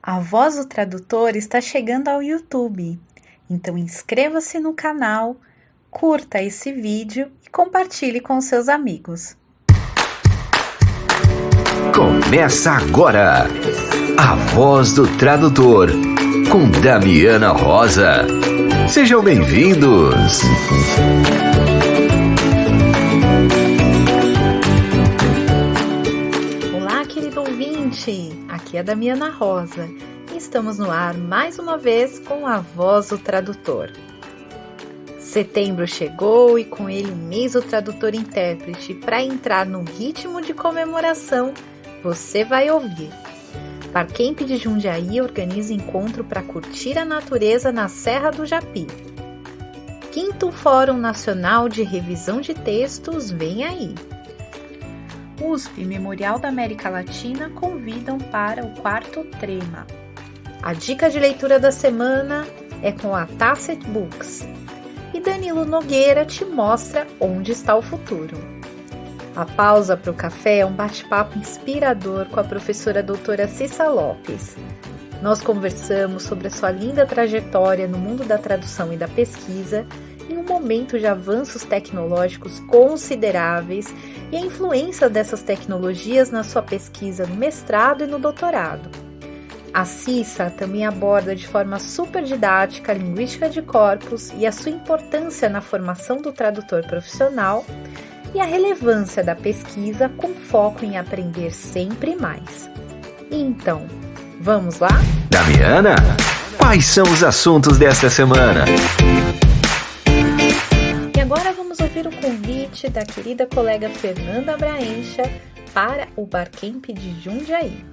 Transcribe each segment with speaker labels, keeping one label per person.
Speaker 1: A Voz do Tradutor está chegando ao YouTube, então inscreva-se no canal, curta esse vídeo e compartilhe com seus amigos.
Speaker 2: Começa agora a Voz do Tradutor, com Damiana Rosa. Sejam bem-vindos!
Speaker 1: Olá, querido ouvinte! Aqui é a Damiana Rosa e estamos no ar mais uma vez com a Voz do Tradutor. Setembro chegou e com ele o mês do tradutor intérprete. Para entrar no ritmo de comemoração, você vai ouvir. Barcamp de Jundiaí organiza encontro para curtir a natureza na Serra do Japi. 5º Fórum Nacional de Revisão de Textos vem aí. USP Memorial da América Latina convidam para o 4º Trema. A dica de leitura da semana é com a Tacit Books. E Danilo Nogueira te mostra onde está o futuro. A pausa para o café é um bate-papo inspirador com a professora doutora Cissa Lopes. Nós conversamos sobre a sua linda trajetória no mundo da tradução e da pesquisa, em um momento de avanços tecnológicos consideráveis e a influência dessas tecnologias na sua pesquisa no mestrado e no doutorado. A Cissa também aborda de forma super didática a linguística de corpos e a sua importância na formação do tradutor profissional e a relevância da pesquisa com foco em aprender sempre mais. Então, vamos lá?
Speaker 2: Damiana, quais são os assuntos desta semana?
Speaker 1: E agora vamos ouvir o convite da querida colega Fernanda Braencha para o Barcamp de Jundiaí.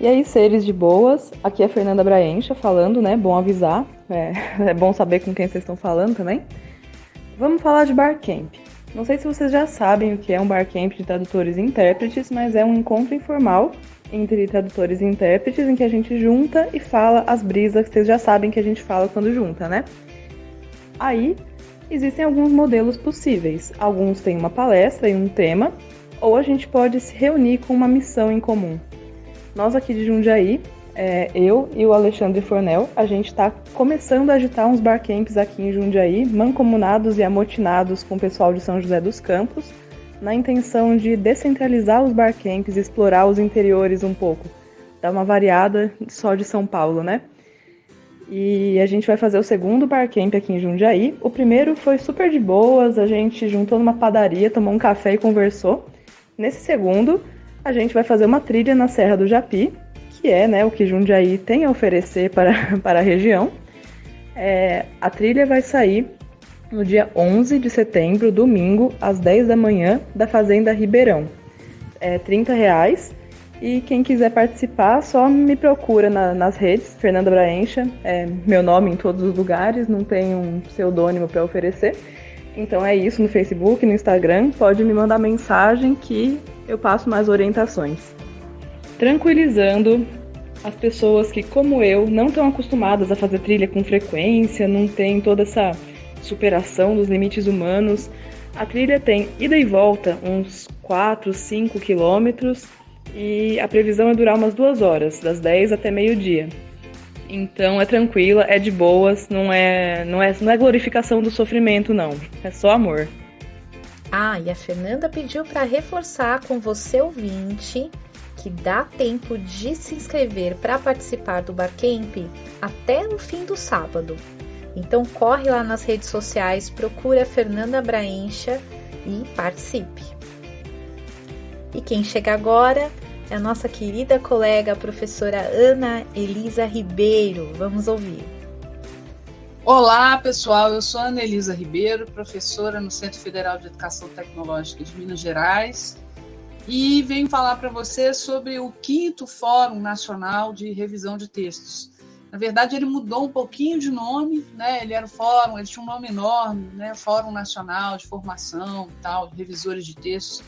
Speaker 3: E aí, seres de boas, aqui é a Fernanda Braencha falando, né? Bom avisar, é bom saber com quem vocês estão falando também. Vamos falar de Barcamp. Não sei se vocês já sabem o que é um Barcamp de tradutores e intérpretes, mas é um encontro informal entre tradutores e intérpretes em que a gente junta e fala as brisas que vocês já sabem que a gente fala quando junta, né? Aí, existem alguns modelos possíveis. Alguns têm uma palestra e um tema, ou a gente pode se reunir com uma missão em comum. Nós aqui de Jundiaí, eu e o Alexandre Fornel, a gente está começando a agitar uns barcamps aqui em Jundiaí, mancomunados e amotinados com o pessoal de São José dos Campos, na intenção de descentralizar os barcamps e explorar os interiores um pouco. Dar uma variada só de São Paulo, né? E a gente vai fazer o segundo barcamp aqui em Jundiaí. O primeiro foi super de boas, a gente juntou numa padaria, tomou um café e conversou. Nesse segundo, a gente vai fazer uma trilha na Serra do Japi, que é, né, o que Jundiaí tem a oferecer para a região. A trilha vai sair no dia 11 de setembro, domingo, às 10 da manhã, da Fazenda Ribeirão. É R$30. E quem quiser participar, só me procura nas redes, Fernanda Braencha, é meu nome em todos os lugares, não tem um pseudônimo para oferecer. Então é isso, no Facebook, no Instagram, pode me mandar mensagem que eu passo mais orientações. Tranquilizando as pessoas que, como eu, não estão acostumadas a fazer trilha com frequência, não tem toda essa superação dos limites humanos. A trilha tem ida e volta, uns 4, 5 quilômetros, e a previsão é durar umas 2 horas, das 10 até meio-dia. Então é tranquila, é de boas, não é glorificação do sofrimento, não. É só amor.
Speaker 1: E a Fernanda pediu para reforçar com você, ouvinte, que dá tempo de se inscrever para participar do Barcamp até o fim do sábado. Então corre lá nas redes sociais, procura a Fernanda Braencha e participe. E quem chega agora é a nossa querida colega, a professora Ana Elisa Ribeiro. Vamos ouvir.
Speaker 4: Olá, pessoal. Eu sou Ana Elisa Ribeiro, professora no Centro Federal de Educação Tecnológica de Minas Gerais e venho falar para vocês sobre o 5º Fórum Nacional de Revisão de Textos. Na verdade, ele mudou um pouquinho de nome, né? Ele era o fórum, ele tinha um nome enorme, né? Fórum Nacional de Formação e tal, de Revisores de Textos.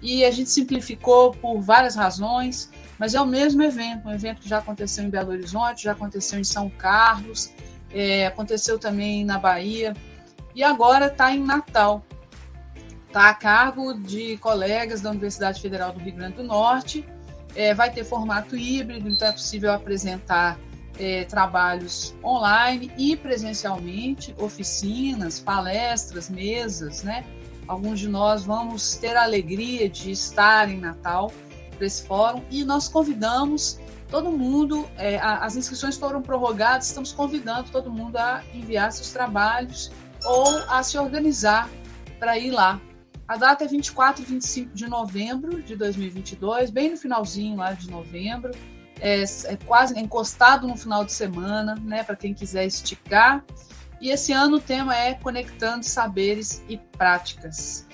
Speaker 4: E a gente simplificou por várias razões, mas é o mesmo evento, um evento que já aconteceu em Belo Horizonte, já aconteceu em São Carlos, aconteceu também na Bahia e agora está em Natal. Está a cargo de colegas da Universidade Federal do Rio Grande do Norte vai ter formato híbrido, então é possível apresentar trabalhos online e presencialmente, oficinas, palestras, mesas, né? Alguns de nós vamos ter a alegria de estar em Natal para esse fórum e nós convidamos todo mundo, as inscrições foram prorrogadas, estamos convidando todo mundo a enviar seus trabalhos ou a se organizar para ir lá. A data é 24 e 25 de novembro de 2022, bem no finalzinho lá de novembro, é quase encostado no final de semana, né, para quem quiser esticar. E esse ano o tema é Conectando Saberes e Práticas.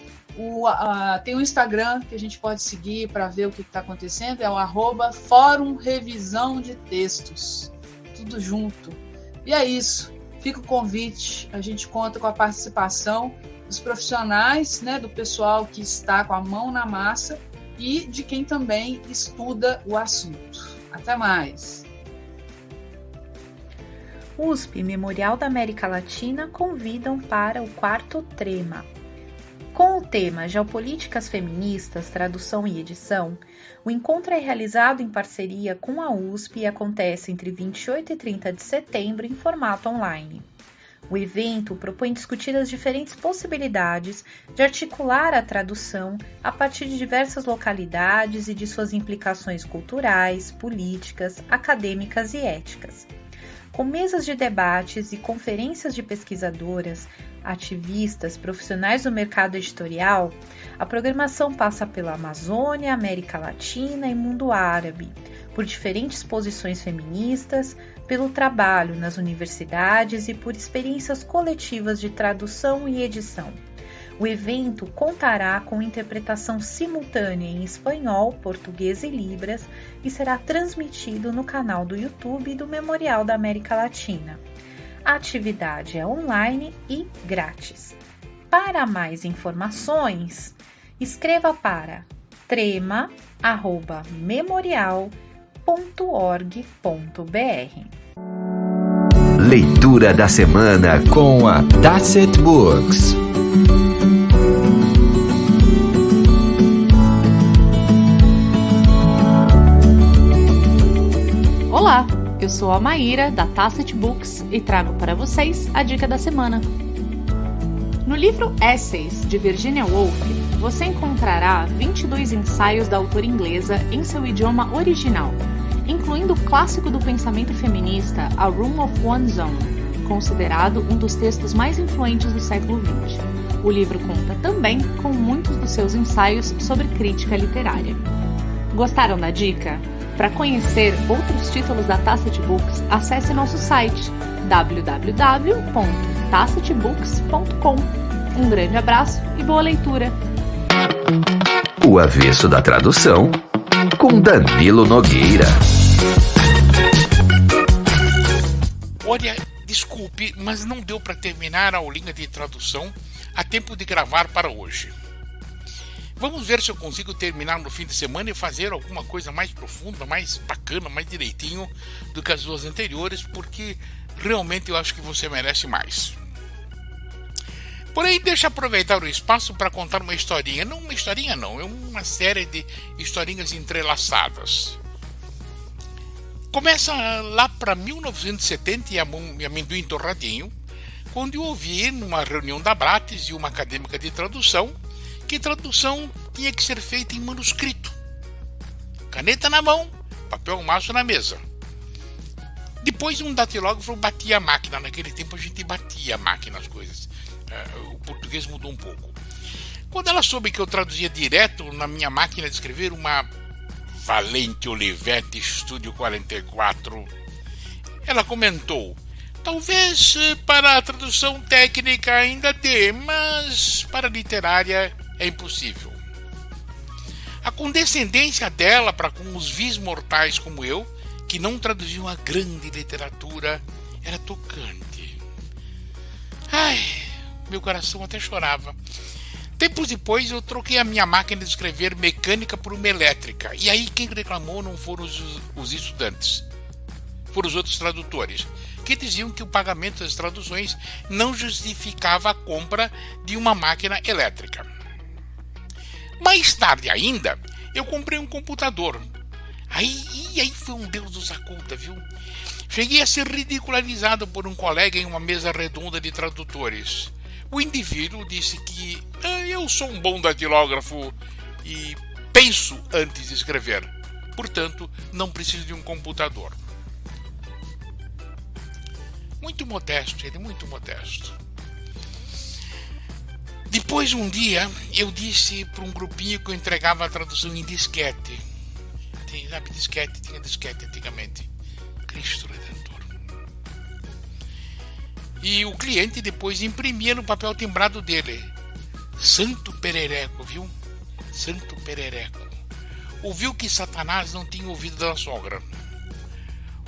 Speaker 4: Tem um Instagram que a gente pode seguir para ver o que está acontecendo, é o @Fórum Revisão de Textos, tudo junto. E é isso, fica o convite, a gente conta com a participação dos profissionais, né, do pessoal que está com a mão na massa e de quem também estuda o assunto. Até mais!
Speaker 1: USP e Memorial da América Latina convidam para o 4º Trema. Com o tema Geopolíticas Feministas, Tradução e Edição, o encontro é realizado em parceria com a USP e acontece entre 28 e 30 de setembro em formato online. O evento propõe discutir as diferentes possibilidades de articular a tradução a partir de diversas localidades e de suas implicações culturais, políticas, acadêmicas e éticas. Com mesas de debates e conferências de pesquisadoras, ativistas, profissionais do mercado editorial, a programação passa pela Amazônia, América Latina e mundo árabe, por diferentes posições feministas, pelo trabalho nas universidades e por experiências coletivas de tradução e edição. O evento contará com interpretação simultânea em espanhol, português e libras e será transmitido no canal do YouTube do Memorial da América Latina. A atividade é online e grátis. Para mais informações, escreva para trema@memorial.org.br.
Speaker 2: Leitura da semana com a Tacit Books.
Speaker 5: Olá, eu sou a Maíra da Tacit Books e trago para vocês a dica da semana. No livro Essays, de Virginia Woolf, você encontrará 22 ensaios da autora inglesa em seu idioma original, incluindo o clássico do pensamento feminista A Room of One's Own, considerado um dos textos mais influentes do século XX. O livro conta também com muitos dos seus ensaios sobre crítica literária. Gostaram da dica? Para conhecer outros títulos da Tacit Books, acesse nosso site www.tacitbooks.com. Um grande abraço e boa leitura!
Speaker 2: O avesso da tradução com Danilo Nogueira.
Speaker 6: Olha, desculpe, mas não deu para terminar a aulinha de tradução a tempo de gravar para hoje. Vamos ver se eu consigo terminar no fim de semana e fazer alguma coisa mais profunda, mais bacana, mais direitinho do que as duas anteriores, porque realmente eu acho que você merece mais. Porém, deixa eu aproveitar o espaço para contar uma historinha. Não uma historinha não, é uma série de historinhas entrelaçadas. Começa lá para 1970 e Amendoim Torradinho, quando eu ouvi numa reunião da Brates e uma acadêmica de tradução que tradução tinha que ser feita em manuscrito. Caneta na mão, papel maço na mesa. Depois um datilógrafo batia a máquina. Naquele tempo a gente batia a máquina as coisas. O português mudou um pouco. Quando ela soube que eu traduzia direto na minha máquina de escrever uma Valente Olivetti Studio 44, ela comentou: talvez para a tradução técnica ainda dê, mas para a literária é impossível. A condescendência dela para com os vis mortais como eu, que não traduziam a grande literatura, era tocante. Ai, meu coração até chorava. Tempos depois eu troquei a minha máquina de escrever mecânica por uma elétrica, e aí quem reclamou não foram os estudantes, foram os outros tradutores, que diziam que o pagamento das traduções não justificava a compra de uma máquina elétrica. Mais tarde ainda, eu comprei um computador, Aí foi um Deus nos acuda, viu? Cheguei a ser ridicularizado por um colega em uma mesa redonda de tradutores. O indivíduo disse que eu sou um bom datilógrafo e penso antes de escrever. Portanto, não preciso de um computador. Muito modesto, ele, muito modesto. Depois, um dia, eu disse para um grupinho que eu entregava a tradução em disquete. Sabe, disquete, tinha disquete antigamente. Cristo Redentor. E o cliente depois imprimia no papel timbrado dele. Santo perereco, viu? Santo perereco. Ouviu que Satanás não tinha ouvido da sogra.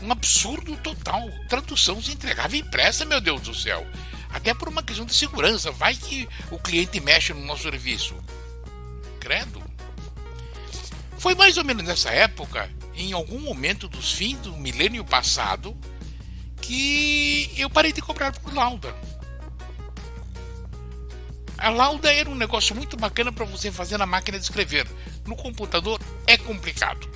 Speaker 6: Um absurdo total. Tradução se entregava impressa, meu Deus do céu. Até por uma questão de segurança. Vai que o cliente mexe no nosso serviço. Credo. Foi mais ou menos nessa época, em algum momento dos fins do milênio passado, que eu parei de cobrar por lauda. A lauda era um negócio muito bacana para você fazer na máquina de escrever. No computador é complicado.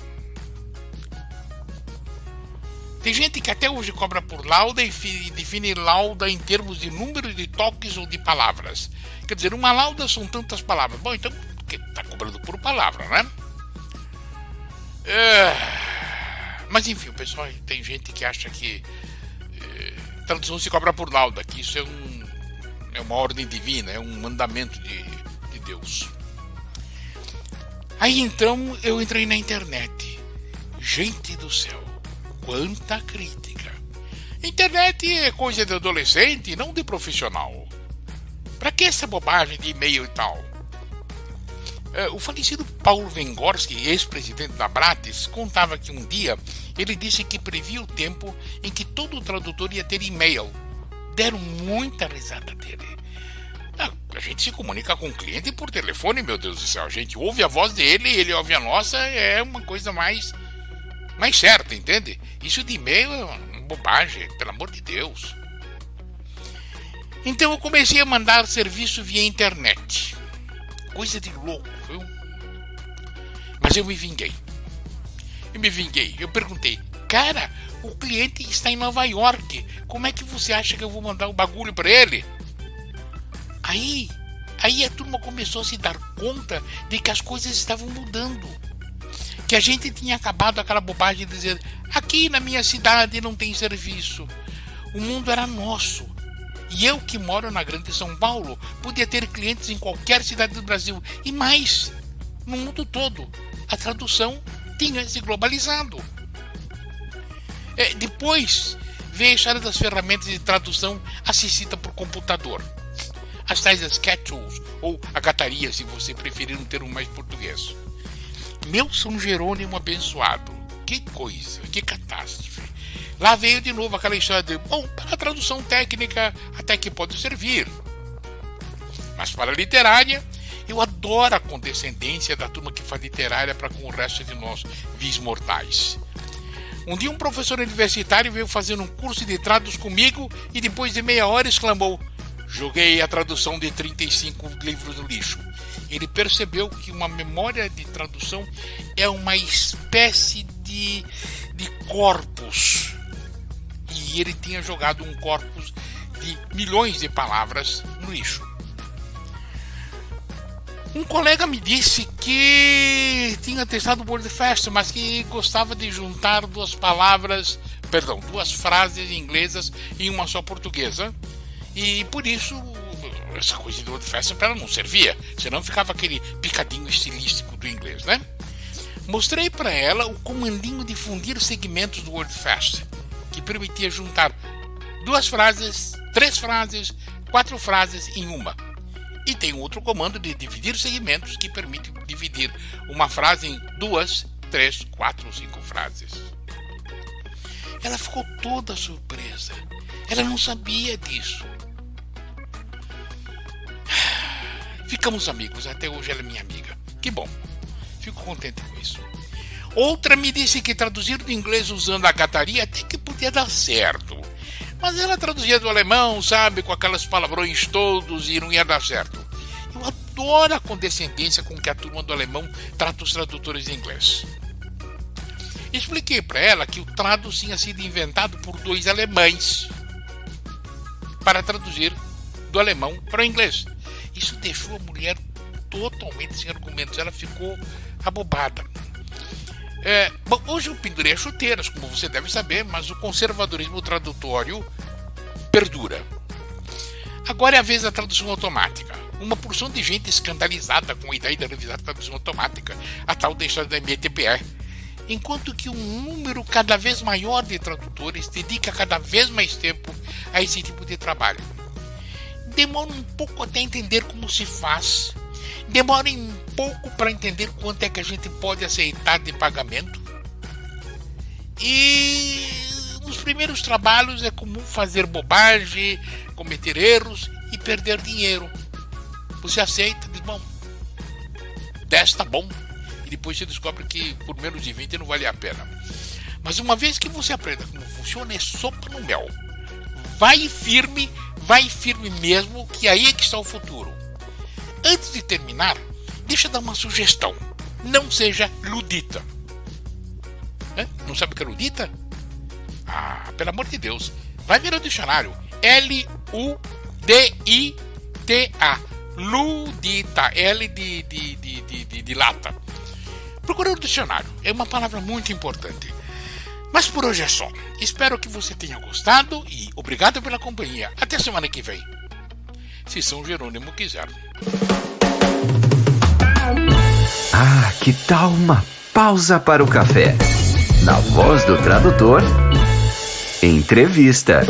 Speaker 6: Tem gente que até hoje cobra por lauda e define lauda em termos de número de toques ou de palavras. Quer dizer, uma lauda são tantas palavras. Bom, então está cobrando por palavra, né? Mas enfim, o pessoal, tem gente que acha que tradução se cobra por lauda, que isso é uma ordem divina, é um mandamento de Deus. Aí então eu entrei na internet. Gente do céu, quanta crítica. Internet é coisa de adolescente, não de profissional. Pra que essa bobagem de e-mail e tal? O falecido Paulo Vengorski, ex-presidente da Bratis, contava que um dia ele disse que previa o tempo em que todo tradutor ia ter e-mail. Deram muita risada dele. A gente se comunica com o cliente por telefone, meu Deus do céu. A gente ouve a voz dele, ele ouve a nossa, é uma coisa mais certa, entende? Isso de e-mail é uma bobagem, pelo amor de Deus. Então eu comecei a mandar serviço via internet. Coisa de louco, viu? Mas eu me vinguei. Eu perguntei, cara, o cliente está em Nova York. Como é que você acha que eu vou mandar o bagulho para ele? Aí a turma começou a se dar conta de que as coisas estavam mudando. Que a gente tinha acabado aquela bobagem de dizer, aqui na minha cidade não tem serviço. O mundo era nosso. E eu, que moro na Grande São Paulo, podia ter clientes em qualquer cidade do Brasil. E mais, no mundo todo, a tradução tinha se globalizado. Depois veio a história das ferramentas de tradução assistida por computador. As tais Sketch Tools, ou a gataria, se você preferir um termo mais português. Meu São Jerônimo abençoado. Que coisa, que catástrofe. Lá veio de novo aquela história de, bom, para a tradução técnica até que pode servir. Mas para a literária, eu adoro a condescendência da turma que faz literária para com o resto de nós, vis mortais. Um dia um professor universitário veio fazer um curso de trados comigo e depois de meia hora exclamou, joguei a tradução de 35 livros no lixo. Ele percebeu que uma memória de tradução é uma espécie de corpus. E ele tinha jogado um corpus de milhões de palavras no lixo. Um colega me disse que tinha testado o WordFast, mas que gostava de juntar duas frases inglesas em uma só portuguesa. E por isso, essa coisa do WordFast para ela não servia, senão ficava aquele picadinho estilístico do inglês, né? Mostrei para ela o comandinho de fundir segmentos do WordFast, que permitia juntar 2 frases, 3 frases, 4 frases em uma. E tem outro comando de dividir segmentos que permite dividir uma frase em 2, 3, 4 ou 5 frases. Ela ficou toda surpresa. Ela não sabia disso. Ficamos amigos, até hoje ela é minha amiga. Que bom, fico contente com isso. Outra me disse que traduzir do inglês usando a gataria até que podia dar certo. Mas ela traduzia do alemão, sabe, com aquelas palavrões todos e não ia dar certo. Eu adoro a condescendência com que a turma do alemão trata os tradutores de inglês. Expliquei para ela que o Trados tinha sido inventado por 2 alemães para traduzir do alemão para o inglês. Isso deixou a mulher totalmente sem argumentos, ela ficou abobada. Bom, hoje eu pendurei as chuteiras, como você deve saber, mas o conservadorismo tradutório perdura. Agora é a vez da tradução automática. Uma porção de gente escandalizada com a ideia de revisar a tradução automática, a tal da história da MTPE, enquanto que um número cada vez maior de tradutores dedica cada vez mais tempo a esse tipo de trabalho. Demora um pouco até entender como se faz, demora um pouco para entender quanto é que a gente pode aceitar de pagamento, e nos primeiros trabalhos é comum fazer bobagem, cometer erros e perder dinheiro. Você aceita, diz, bom, 10 tá bom, e depois você descobre que por menos de 20 não vale a pena. Mas uma vez que você aprenda como funciona, é sopa no mel. Vai firme mesmo, que aí é que está o futuro. Antes de terminar, deixa eu dar uma sugestão. Não seja ludita. Não sabe o que é ludita? Ah, pelo amor de Deus. Vai ver o dicionário. L-U-D-I-T-A. Ludita. L de lata. Procura no dicionário. É uma palavra muito importante. Mas por hoje é só. Espero que você tenha gostado e obrigado pela companhia. Até semana que vem. Se São Jerônimo quiser.
Speaker 2: Ah, que tal uma pausa para o café? Na voz do tradutor, entrevista.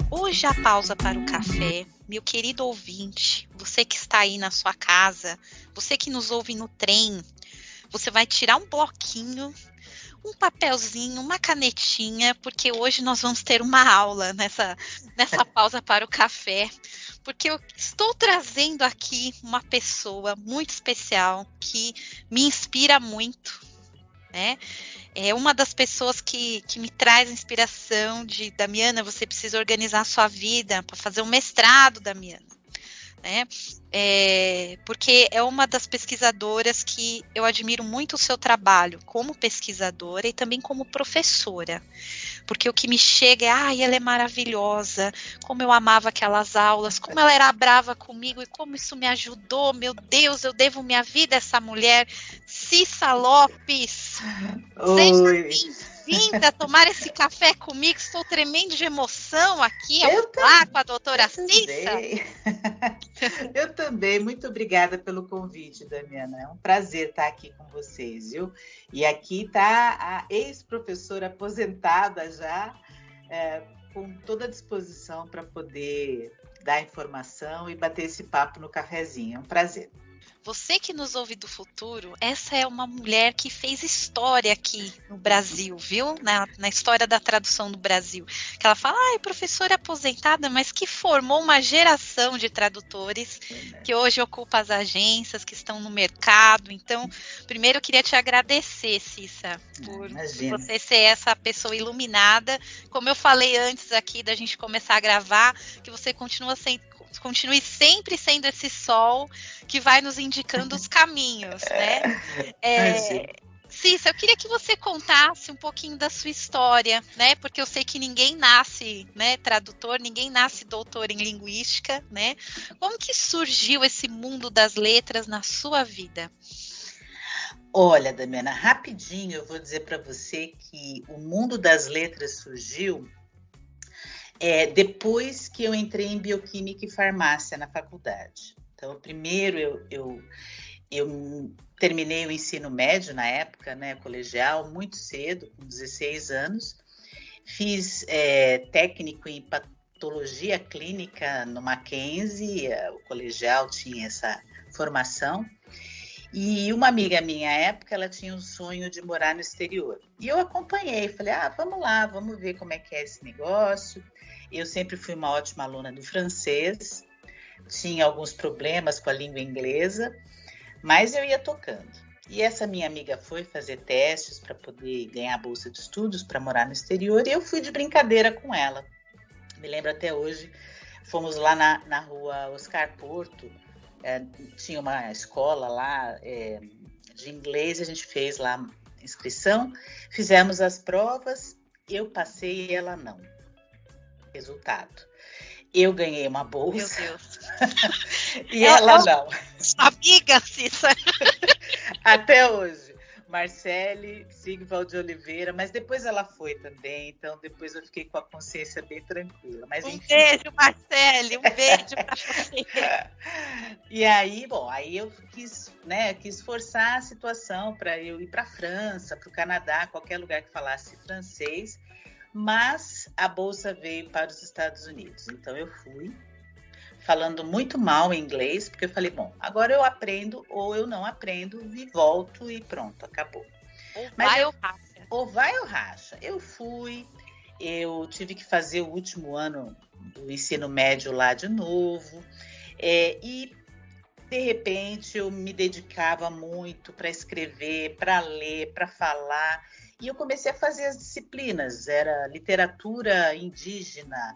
Speaker 7: Hoje a pausa para o café, meu querido ouvinte, você que está aí na sua casa, você que nos ouve no trem, você vai tirar um bloquinho, um papelzinho, uma canetinha, porque hoje nós vamos ter uma aula nessa pausa para o café, porque eu estou trazendo aqui uma pessoa muito especial que me inspira muito, né? É uma das pessoas que me traz inspiração de, Damiana, você precisa organizar a sua vida para fazer um mestrado, Damiana. Né? Porque é uma das pesquisadoras que eu admiro muito o seu trabalho como pesquisadora e também como professora. Porque o que me chega é, ela é maravilhosa, como eu amava aquelas aulas, como ela era brava comigo e como isso me ajudou, meu Deus, eu devo minha vida a essa mulher. Cissa Lopes, seja bem-vinda a tomar esse café comigo, estou tremendo de emoção aqui ao falar com a doutora Cissa.
Speaker 8: Eu também, muito obrigada pelo convite, Damiana, é um prazer estar aqui com vocês, viu? E aqui está a ex-professora aposentada já, com toda a disposição para poder dar informação e bater esse papo no cafezinho, é um prazer.
Speaker 7: Você que nos ouve do futuro, essa é uma mulher que fez história aqui no Brasil, viu? Na história da tradução do Brasil. Que ela fala, professora aposentada, mas que formou uma geração de tradutores que hoje ocupa as agências, que estão no mercado. Então, primeiro eu queria te agradecer, Cissa, por você ser essa pessoa iluminada. Como eu falei antes aqui da gente começar a gravar, que você continue sempre sendo esse sol que vai nos indicando os caminhos, né? Cissa, eu queria que você contasse um pouquinho da sua história, né? Porque eu sei que ninguém nasce, né, tradutor, ninguém nasce doutor em linguística, né? Como que surgiu esse mundo das letras na sua vida?
Speaker 8: Olha, Damiana, rapidinho eu vou dizer para você que o mundo das letras surgiu depois que eu entrei em bioquímica e farmácia na faculdade. Então, primeiro eu terminei o ensino médio na época, né, colegial, muito cedo, com 16 anos. Fiz técnico em patologia clínica no Mackenzie, o colegial tinha essa formação. E uma amiga minha, à época, ela tinha um sonho de morar no exterior. E eu acompanhei, falei, vamos lá, vamos ver como é que é esse negócio. Eu sempre fui uma ótima aluna do francês, tinha alguns problemas com a língua inglesa, mas eu ia tocando. E essa minha amiga foi fazer testes para poder ganhar a bolsa de estudos para morar no exterior, e eu fui de brincadeira com ela. Me lembro até hoje, fomos lá na rua Oscar Porto, tinha uma escola lá de inglês, a gente fez lá a inscrição, fizemos as provas, eu passei e ela não. Resultado, eu ganhei uma bolsa.
Speaker 7: Meu Deus.
Speaker 8: E ela não.
Speaker 7: Amiga, Cissa.
Speaker 8: Até hoje. Marcele Sigvald de Oliveira, mas depois ela foi também, então depois eu fiquei com a consciência bem tranquila. Mas, enfim.
Speaker 7: Beijo, Marcele, um beijo pra você.
Speaker 8: E aí, aí eu quis forçar a situação para eu ir para a França, para o Canadá, qualquer lugar que falasse francês, mas a bolsa veio para os Estados Unidos, então eu fui. Falando muito mal inglês, porque eu falei, agora eu aprendo ou eu não aprendo e volto e pronto, acabou. Ou vai ou racha. Eu fui, eu tive que fazer o último ano do ensino médio lá de novo, e de repente eu me dedicava muito para escrever, para ler, para falar, e eu comecei a fazer as disciplinas, era literatura indígena,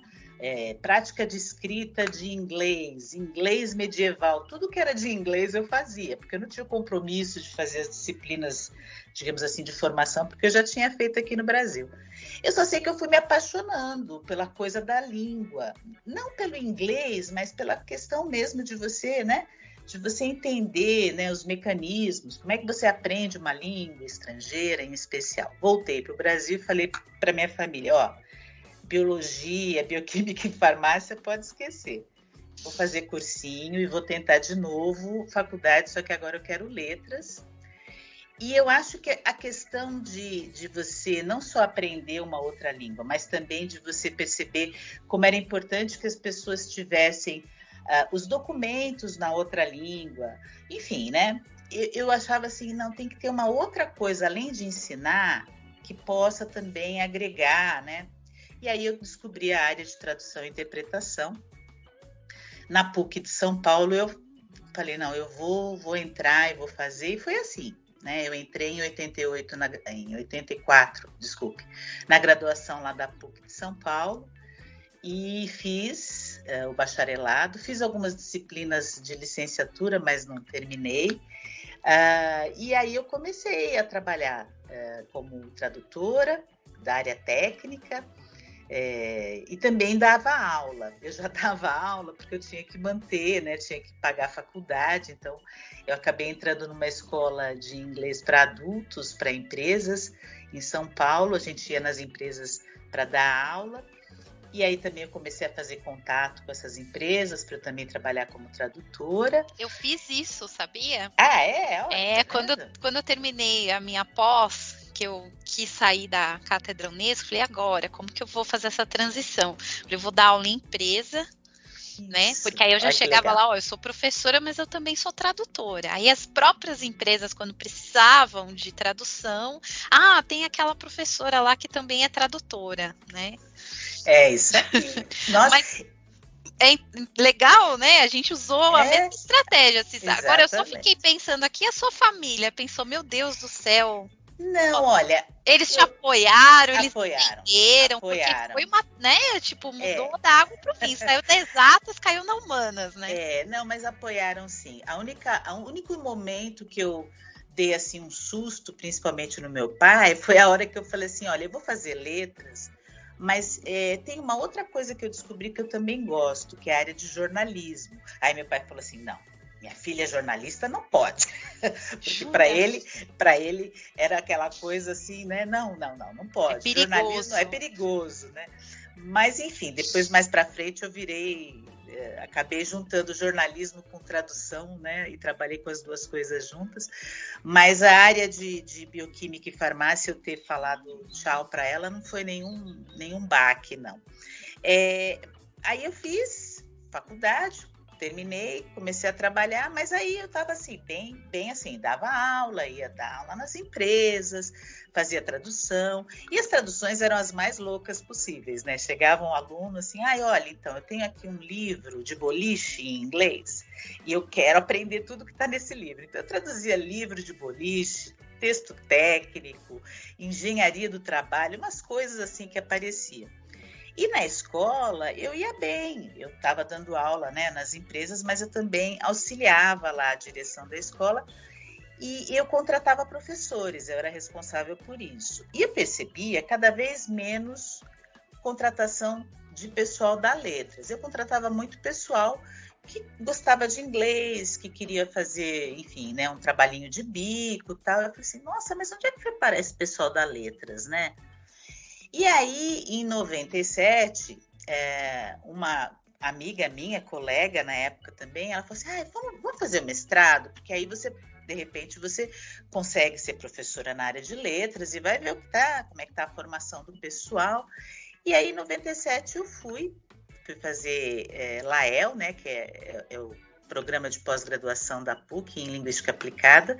Speaker 8: prática de escrita de inglês medieval, tudo que era de inglês eu fazia, porque eu não tinha o compromisso de fazer as disciplinas, digamos assim, de formação, porque eu já tinha feito aqui no Brasil. Eu só sei que eu fui me apaixonando pela coisa da língua, não pelo inglês, mas pela questão mesmo de você, de você entender, os mecanismos, como é que você aprende uma língua estrangeira em especial. Voltei para o Brasil e falei para minha família, biologia, bioquímica e farmácia, pode esquecer. Vou fazer cursinho e vou tentar de novo faculdade, só que agora eu quero letras. E eu acho que a questão de você não só aprender uma outra língua, mas também de você perceber como era importante que as pessoas tivessem os documentos na outra língua, enfim, eu achava assim, não, tem que ter uma outra coisa, além de ensinar, que possa também agregar, E aí eu descobri a área de tradução e interpretação. Na PUC de São Paulo, eu falei, não, eu vou entrar e vou fazer. E foi assim, Eu entrei em 84, na graduação lá da PUC de São Paulo. E fiz o bacharelado. Fiz algumas disciplinas de licenciatura, mas não terminei. E aí eu comecei a trabalhar como tradutora da área técnica. E também dava aula. Eu já dava aula porque eu tinha que manter, tinha que pagar a faculdade, então eu acabei entrando numa escola de inglês para adultos, para empresas, em São Paulo. A gente ia nas empresas para dar aula, e aí também eu comecei a fazer contato com essas empresas para eu também trabalhar como tradutora.
Speaker 7: Eu fiz isso, sabia?
Speaker 8: Olha,
Speaker 7: quando eu terminei a minha pós, que eu quis sair da Cátedra Unesco, falei, agora, como que eu vou fazer essa transição? Falei, eu vou dar aula em empresa, Porque aí eu já chegava lá, eu sou professora, mas eu também sou tradutora. Aí as próprias empresas, quando precisavam de tradução, tem aquela professora lá que também é tradutora,
Speaker 8: É isso aqui. Nossa.
Speaker 7: Mas é legal, A gente usou a mesma estratégia, Cissa. Agora eu só fiquei pensando aqui, a sua família pensou, meu Deus do céu.
Speaker 8: Não, olha...
Speaker 7: Eles te apoiaram, eles
Speaker 8: entenderam,
Speaker 7: porque foi uma, mudou da água pro vinho, saiu da exatas, caiu na humanas,
Speaker 8: Não, mas apoiaram sim. O único momento que eu dei, assim, um susto, principalmente no meu pai, foi a hora que eu falei assim, olha, eu vou fazer letras, mas tem uma outra coisa que eu descobri que eu também gosto, que é a área de jornalismo. Aí meu pai falou assim, não, minha filha jornalista não pode, porque para ele era aquela coisa assim, Não pode.
Speaker 7: É perigoso.
Speaker 8: Jornalismo é perigoso, Mas enfim, depois mais para frente eu acabei juntando jornalismo com tradução, e trabalhei com as duas coisas juntas. Mas a área de bioquímica e farmácia, eu ter falado tchau para ela, não foi nenhum baque, não. Aí eu fiz faculdade, terminei, comecei a trabalhar, mas aí eu estava assim, bem assim, dava aula, ia dar aula nas empresas, fazia tradução, e as traduções eram as mais loucas possíveis, Chegava um aluno assim, olha, então, eu tenho aqui um livro de boliche em inglês, e eu quero aprender tudo que está nesse livro. Então, eu traduzia livro de boliche, texto técnico, engenharia do trabalho, umas coisas assim que apareciam. E na escola eu ia bem, eu estava dando aula, né, nas empresas, mas eu também auxiliava lá a direção da escola e eu contratava professores, eu era responsável por isso. E eu percebia cada vez menos contratação de pessoal da letras. Eu contratava muito pessoal que gostava de inglês, que queria fazer, enfim, né, um trabalhinho de bico e tal. Eu falei assim, nossa, mas onde é que foi parar esse pessoal da letras, né? E aí, em 97, uma amiga minha, colega na época também, ela falou assim, vamos fazer o mestrado, porque aí você, de repente, você consegue ser professora na área de letras e vai ver como é que tá a formação do pessoal. E aí, em 97, eu fui fazer LAEL, né, que é o programa de pós-graduação da PUC em Linguística Aplicada,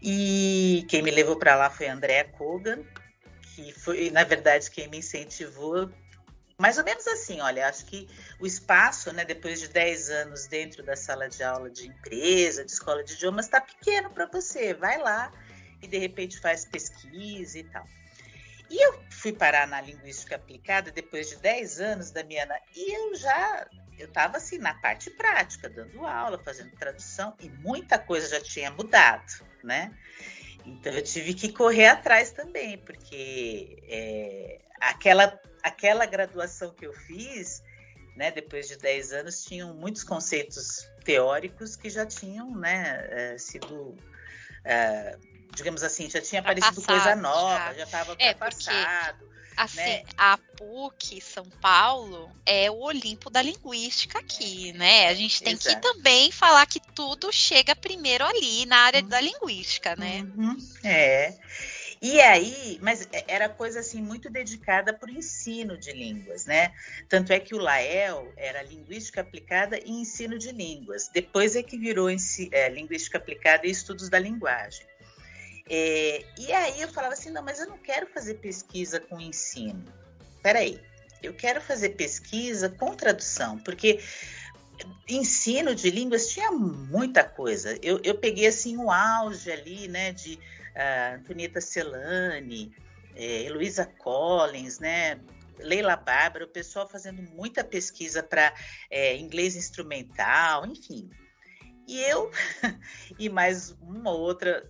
Speaker 8: e quem me levou para lá foi a Andrea Kogan, que foi, na verdade, quem me incentivou, mais ou menos assim, olha, acho que o espaço, né, depois de 10 anos dentro da sala de aula de empresa, de escola de idiomas, está pequeno para você, vai lá e, de repente, faz pesquisa e tal. E eu fui parar na Linguística Aplicada depois de 10 anos, Damiana, e eu estava assim, na parte prática, dando aula, fazendo tradução, e muita coisa já tinha mudado, né? Então, eu tive que correr atrás também, porque aquela graduação que eu fiz, né, depois de 10 anos, tinham muitos conceitos teóricos que já tinham, né, sido... digamos assim, já tinha aparecido coisa nova, já estava passado.
Speaker 7: Assim,
Speaker 8: né?
Speaker 7: A PUC São Paulo é o Olimpo da linguística aqui, né? A gente tem que também falar que tudo chega primeiro ali na área da linguística, né?
Speaker 8: E aí, mas era coisa assim muito dedicada para o ensino de línguas, né? Tanto é que o LAEL era Linguística Aplicada e Ensino de Línguas. Depois é que virou Linguística Aplicada e Estudos da Linguagem. E aí eu falava assim, não, mas eu não quero fazer pesquisa com ensino. Peraí, eu quero fazer pesquisa com tradução, porque ensino de línguas tinha muita coisa. Eu peguei assim o auge ali, né, de Antonieta Celani, Heloísa Collins, né, Leila Bárbara, o pessoal fazendo muita pesquisa para inglês instrumental, enfim. E eu e mais uma outra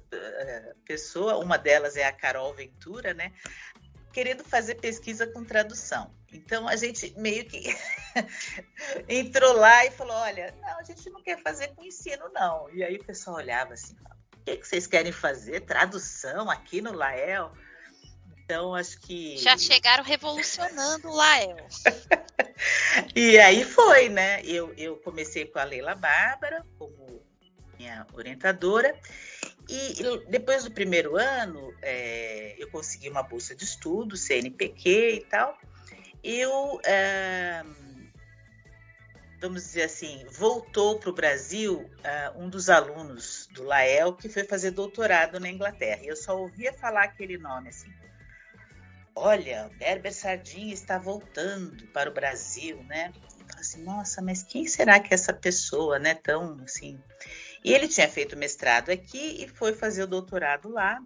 Speaker 8: pessoa, uma delas é a Carol Ventura, né, querendo fazer pesquisa com tradução. Então, a gente meio que entrou lá e falou, olha, não, a gente não quer fazer com ensino, não. E aí o pessoal olhava assim, o que vocês querem fazer? Tradução aqui no LAEL? Então, acho que...
Speaker 7: Já chegaram revolucionando o LAEL.
Speaker 8: E aí foi, né? Eu comecei com a Leila Bárbara como minha orientadora e depois do primeiro ano eu consegui uma bolsa de estudo, CNPq e tal. Vamos dizer assim, voltou para o Brasil um dos alunos do LAEL que foi fazer doutorado na Inglaterra. E eu só ouvia falar aquele nome assim. Olha, Berber Sardinha está voltando para o Brasil, né? Eu falei assim, nossa, mas quem será que é essa pessoa, né? Tão assim... E ele tinha feito mestrado aqui e foi fazer o doutorado lá.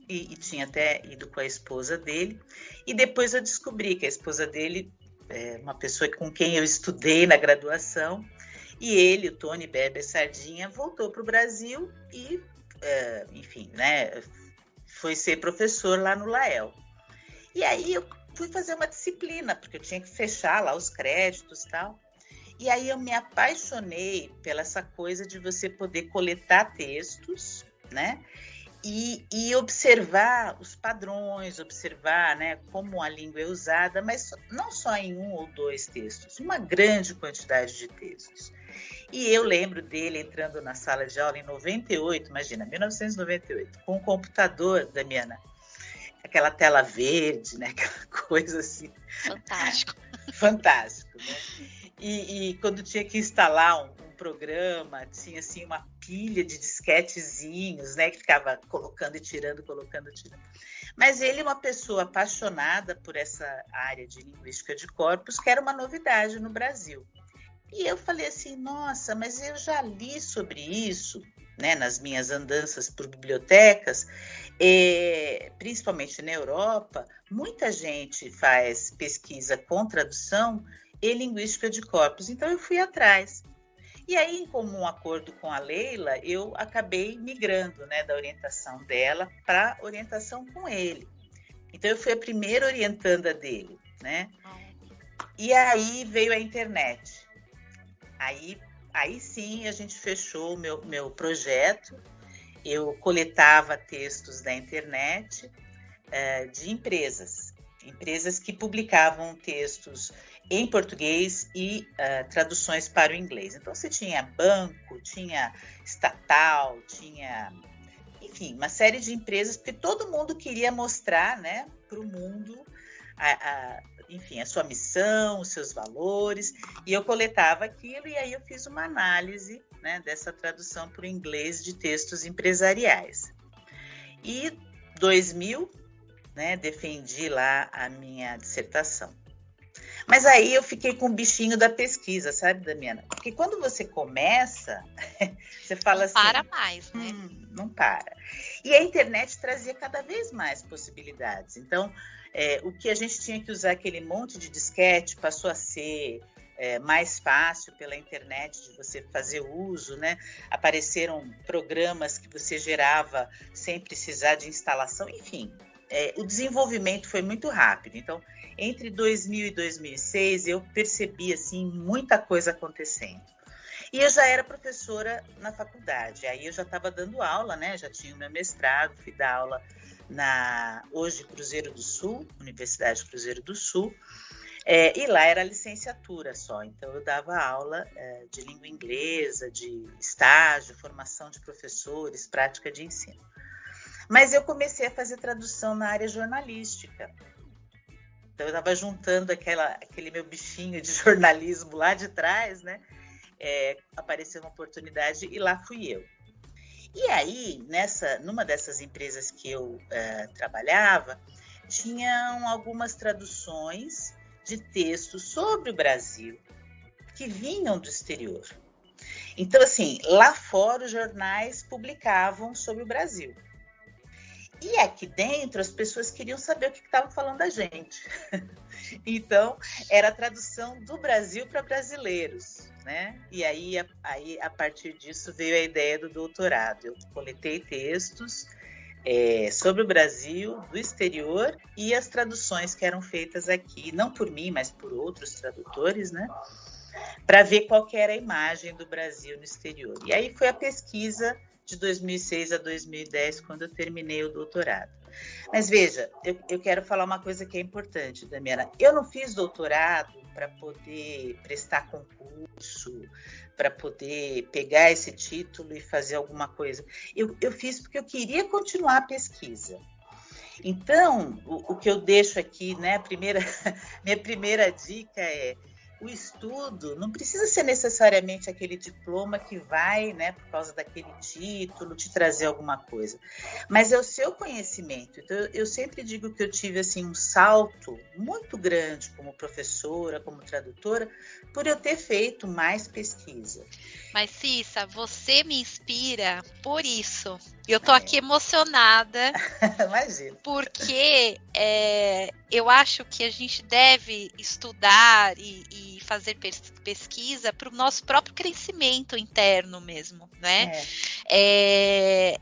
Speaker 8: E tinha até ido com a esposa dele. E depois eu descobri que a esposa dele é uma pessoa com quem eu estudei na graduação. E ele, o Tony Berber Sardinha, voltou para o Brasil e, enfim, né? Foi ser professor lá no LAEL. E aí eu fui fazer uma disciplina, porque eu tinha que fechar lá os créditos e tal. E aí eu me apaixonei pela essa coisa de você poder coletar textos, né? E observar os padrões, observar, né, como a língua é usada, mas não só em um ou dois textos, uma grande quantidade de textos. E eu lembro dele entrando na sala de aula em 98, imagina, 1998, com um computador, Damiana, aquela tela verde, né? Aquela coisa assim.
Speaker 7: Fantástico.
Speaker 8: Fantástico, né? E quando tinha que instalar um programa, tinha assim uma pilha de disquetezinhos, né? Que ficava colocando e tirando, colocando e tirando. Mas ele é uma pessoa apaixonada por essa área de linguística de corpos, que era uma novidade no Brasil. E eu falei assim, nossa, mas eu já li sobre isso, né, nas minhas andanças por bibliotecas, principalmente na Europa, muita gente faz pesquisa com tradução e linguística de corpos. Então, eu fui atrás. E aí, em comum acordo com a Leila, eu acabei migrando, né, da orientação dela para orientação com ele. Então, eu fui a primeira orientanda dele, né? E aí veio a internet. Aí sim a gente fechou o meu projeto. Eu coletava textos da internet de empresas que publicavam textos em português e traduções para o inglês. Então você tinha banco, tinha estatal, tinha, enfim, uma série de empresas, porque todo mundo queria mostrar, né, para o mundo enfim, a sua missão, os seus valores, e eu coletava aquilo e aí eu fiz uma análise, né, dessa tradução para o inglês de textos empresariais. E 2000, né, defendi lá a minha dissertação. Mas aí eu fiquei com o bichinho da pesquisa, sabe, Damiana? Porque quando você começa, você fala assim...
Speaker 7: Não para mais, né?
Speaker 8: Não para. E a internet trazia cada vez mais possibilidades. Então, o que a gente tinha que usar aquele monte de disquete passou a ser mais fácil pela internet de você fazer uso, né? Apareceram programas que você gerava sem precisar de instalação, enfim. O desenvolvimento foi muito rápido. Então, entre 2000 e 2006, eu percebi assim, muita coisa acontecendo. E eu já era professora na faculdade, aí eu já estava dando aula, né? Já tinha o meu mestrado, fui dar aula na hoje Cruzeiro do Sul, Universidade Cruzeiro do Sul, e lá era licenciatura só, então eu dava aula de língua inglesa, de estágio, formação de professores, prática de ensino. Mas eu comecei a fazer tradução na área jornalística. Então eu estava juntando aquele meu bichinho de jornalismo lá de trás, né? Apareceu uma oportunidade e lá fui eu. E aí, numa dessas empresas que eu trabalhava, tinham algumas traduções de textos sobre o Brasil que vinham do exterior. Então, assim, lá fora os jornais publicavam sobre o Brasil. E aqui dentro as pessoas queriam saber o que estavam falando da gente. Então, era a tradução do Brasil para brasileiros, né? E aí, a partir disso, veio a ideia do doutorado. Eu coletei textos sobre o Brasil, do exterior, e as traduções que eram feitas aqui, não por mim, mas por outros tradutores, né? Para ver qual que era a imagem do Brasil no exterior. E aí foi a pesquisa de 2006 a 2010, quando eu terminei o doutorado. Mas veja, eu quero falar uma coisa que é importante, Damiana. Eu não fiz doutorado para poder prestar concurso, para poder pegar esse título e fazer alguma coisa. Eu fiz porque eu queria continuar a pesquisa. Então, o que eu deixo aqui, né, minha primeira dica é: o estudo não precisa ser necessariamente aquele diploma que vai, né, por causa daquele título, te trazer alguma coisa. Mas é o seu conhecimento. Então, eu sempre digo que eu tive assim, um salto muito grande como professora, como tradutora, por eu ter feito mais pesquisa.
Speaker 7: Mas, Cissa, você me inspira por isso. Eu tô aqui emocionada.
Speaker 8: Imagina.
Speaker 7: Porque eu acho que a gente deve estudar e fazer pesquisa para o nosso próprio crescimento interno mesmo, né?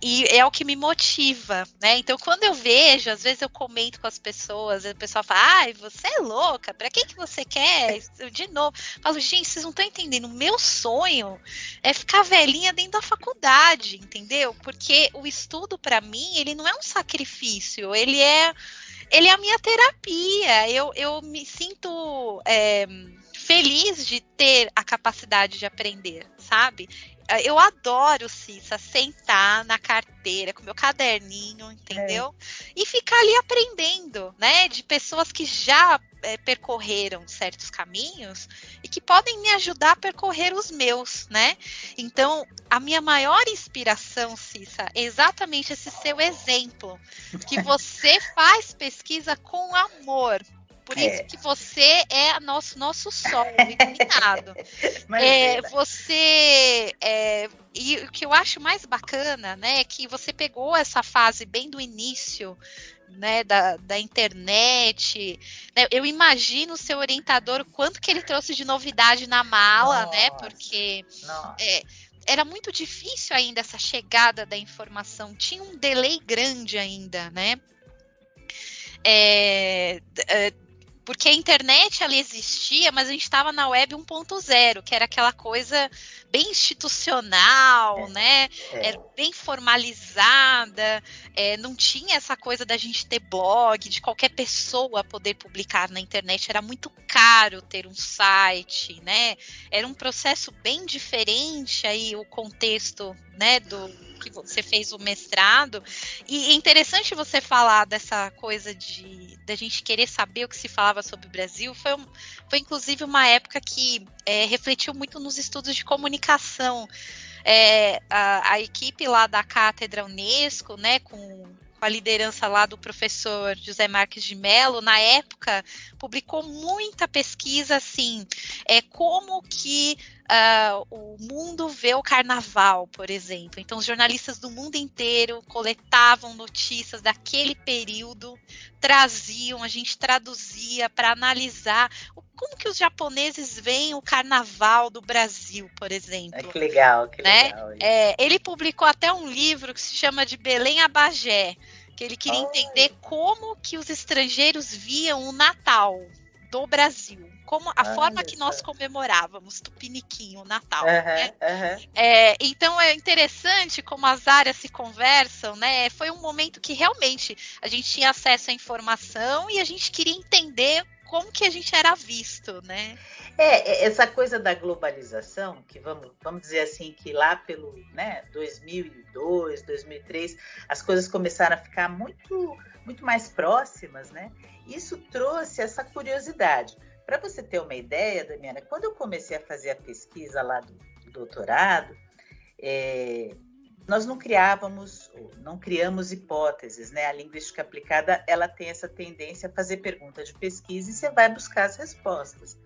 Speaker 7: E é o que me motiva, né? Então, quando eu vejo, às vezes eu comento com as pessoas, e o pessoal fala: ai, você é louca, para que você quer? Eu, de novo, falo: gente, vocês não estão entendendo, o meu sonho é ficar velhinha dentro da faculdade, entendeu? Porque o estudo, para mim, ele não é um sacrifício, ele é a minha terapia. Eu me sinto feliz de ter a capacidade de aprender, sabe? Eu adoro, Cissa, sentar na carteira com meu caderninho, entendeu? E ficar ali aprendendo, né? De pessoas que já percorreram certos caminhos e que podem me ajudar a percorrer os meus, né? Então, a minha maior inspiração, Cissa, é exatamente esse seu exemplo, que você faz pesquisa com amor, Por isso que você é nosso sol iluminado. E o que eu acho mais bacana, né, é que você pegou essa fase bem do início, né, da internet, né? Eu imagino o seu orientador, quanto que ele trouxe de novidade na mala, né? Porque era muito difícil ainda essa chegada da informação, tinha um delay grande ainda, né? Porque a internet ela existia, mas a gente estava na web 1.0, que era aquela coisa bem institucional, né? Era bem formalizada, não tinha essa coisa da gente ter blog, de qualquer pessoa poder publicar na internet, era muito caro ter um site, né? Era um processo bem diferente aí o contexto, né, do que você fez o mestrado. E é interessante você falar dessa coisa da gente querer saber o que se falava sobre o Brasil. Foi inclusive uma época que refletiu muito nos estudos de comunicação. A equipe lá da Cátedra Unesco, né, com a liderança lá do professor José Marques de Mello, na época, publicou muita pesquisa, assim, como que o mundo vê o carnaval, por exemplo. Então, os jornalistas do mundo inteiro coletavam notícias daquele período, traziam, a gente traduzia para analisar como que os japoneses veem o carnaval do Brasil, por exemplo.
Speaker 8: Que legal,
Speaker 7: né? Ele publicou até um livro que se chama de Belém a Bagé, que ele queria entender como que os estrangeiros viam o Natal do Brasil, como a forma que nós comemorávamos Tupiniquim, o Natal. Né? Então é interessante como as áreas se conversam, né? Foi um momento que realmente a gente tinha acesso à informação e a gente queria entender como que a gente era visto, né?
Speaker 8: Essa coisa da globalização, que vamos dizer assim, que lá pelo 2002, 2003, as coisas começaram a ficar muito, muito mais próximas, né? Isso trouxe essa curiosidade. Para você ter uma ideia, Damiana, quando eu comecei a fazer a pesquisa lá do doutorado, nós não criamos hipóteses, né? A linguística aplicada, ela tem essa tendência a fazer pergunta de pesquisa e você vai buscar as respostas.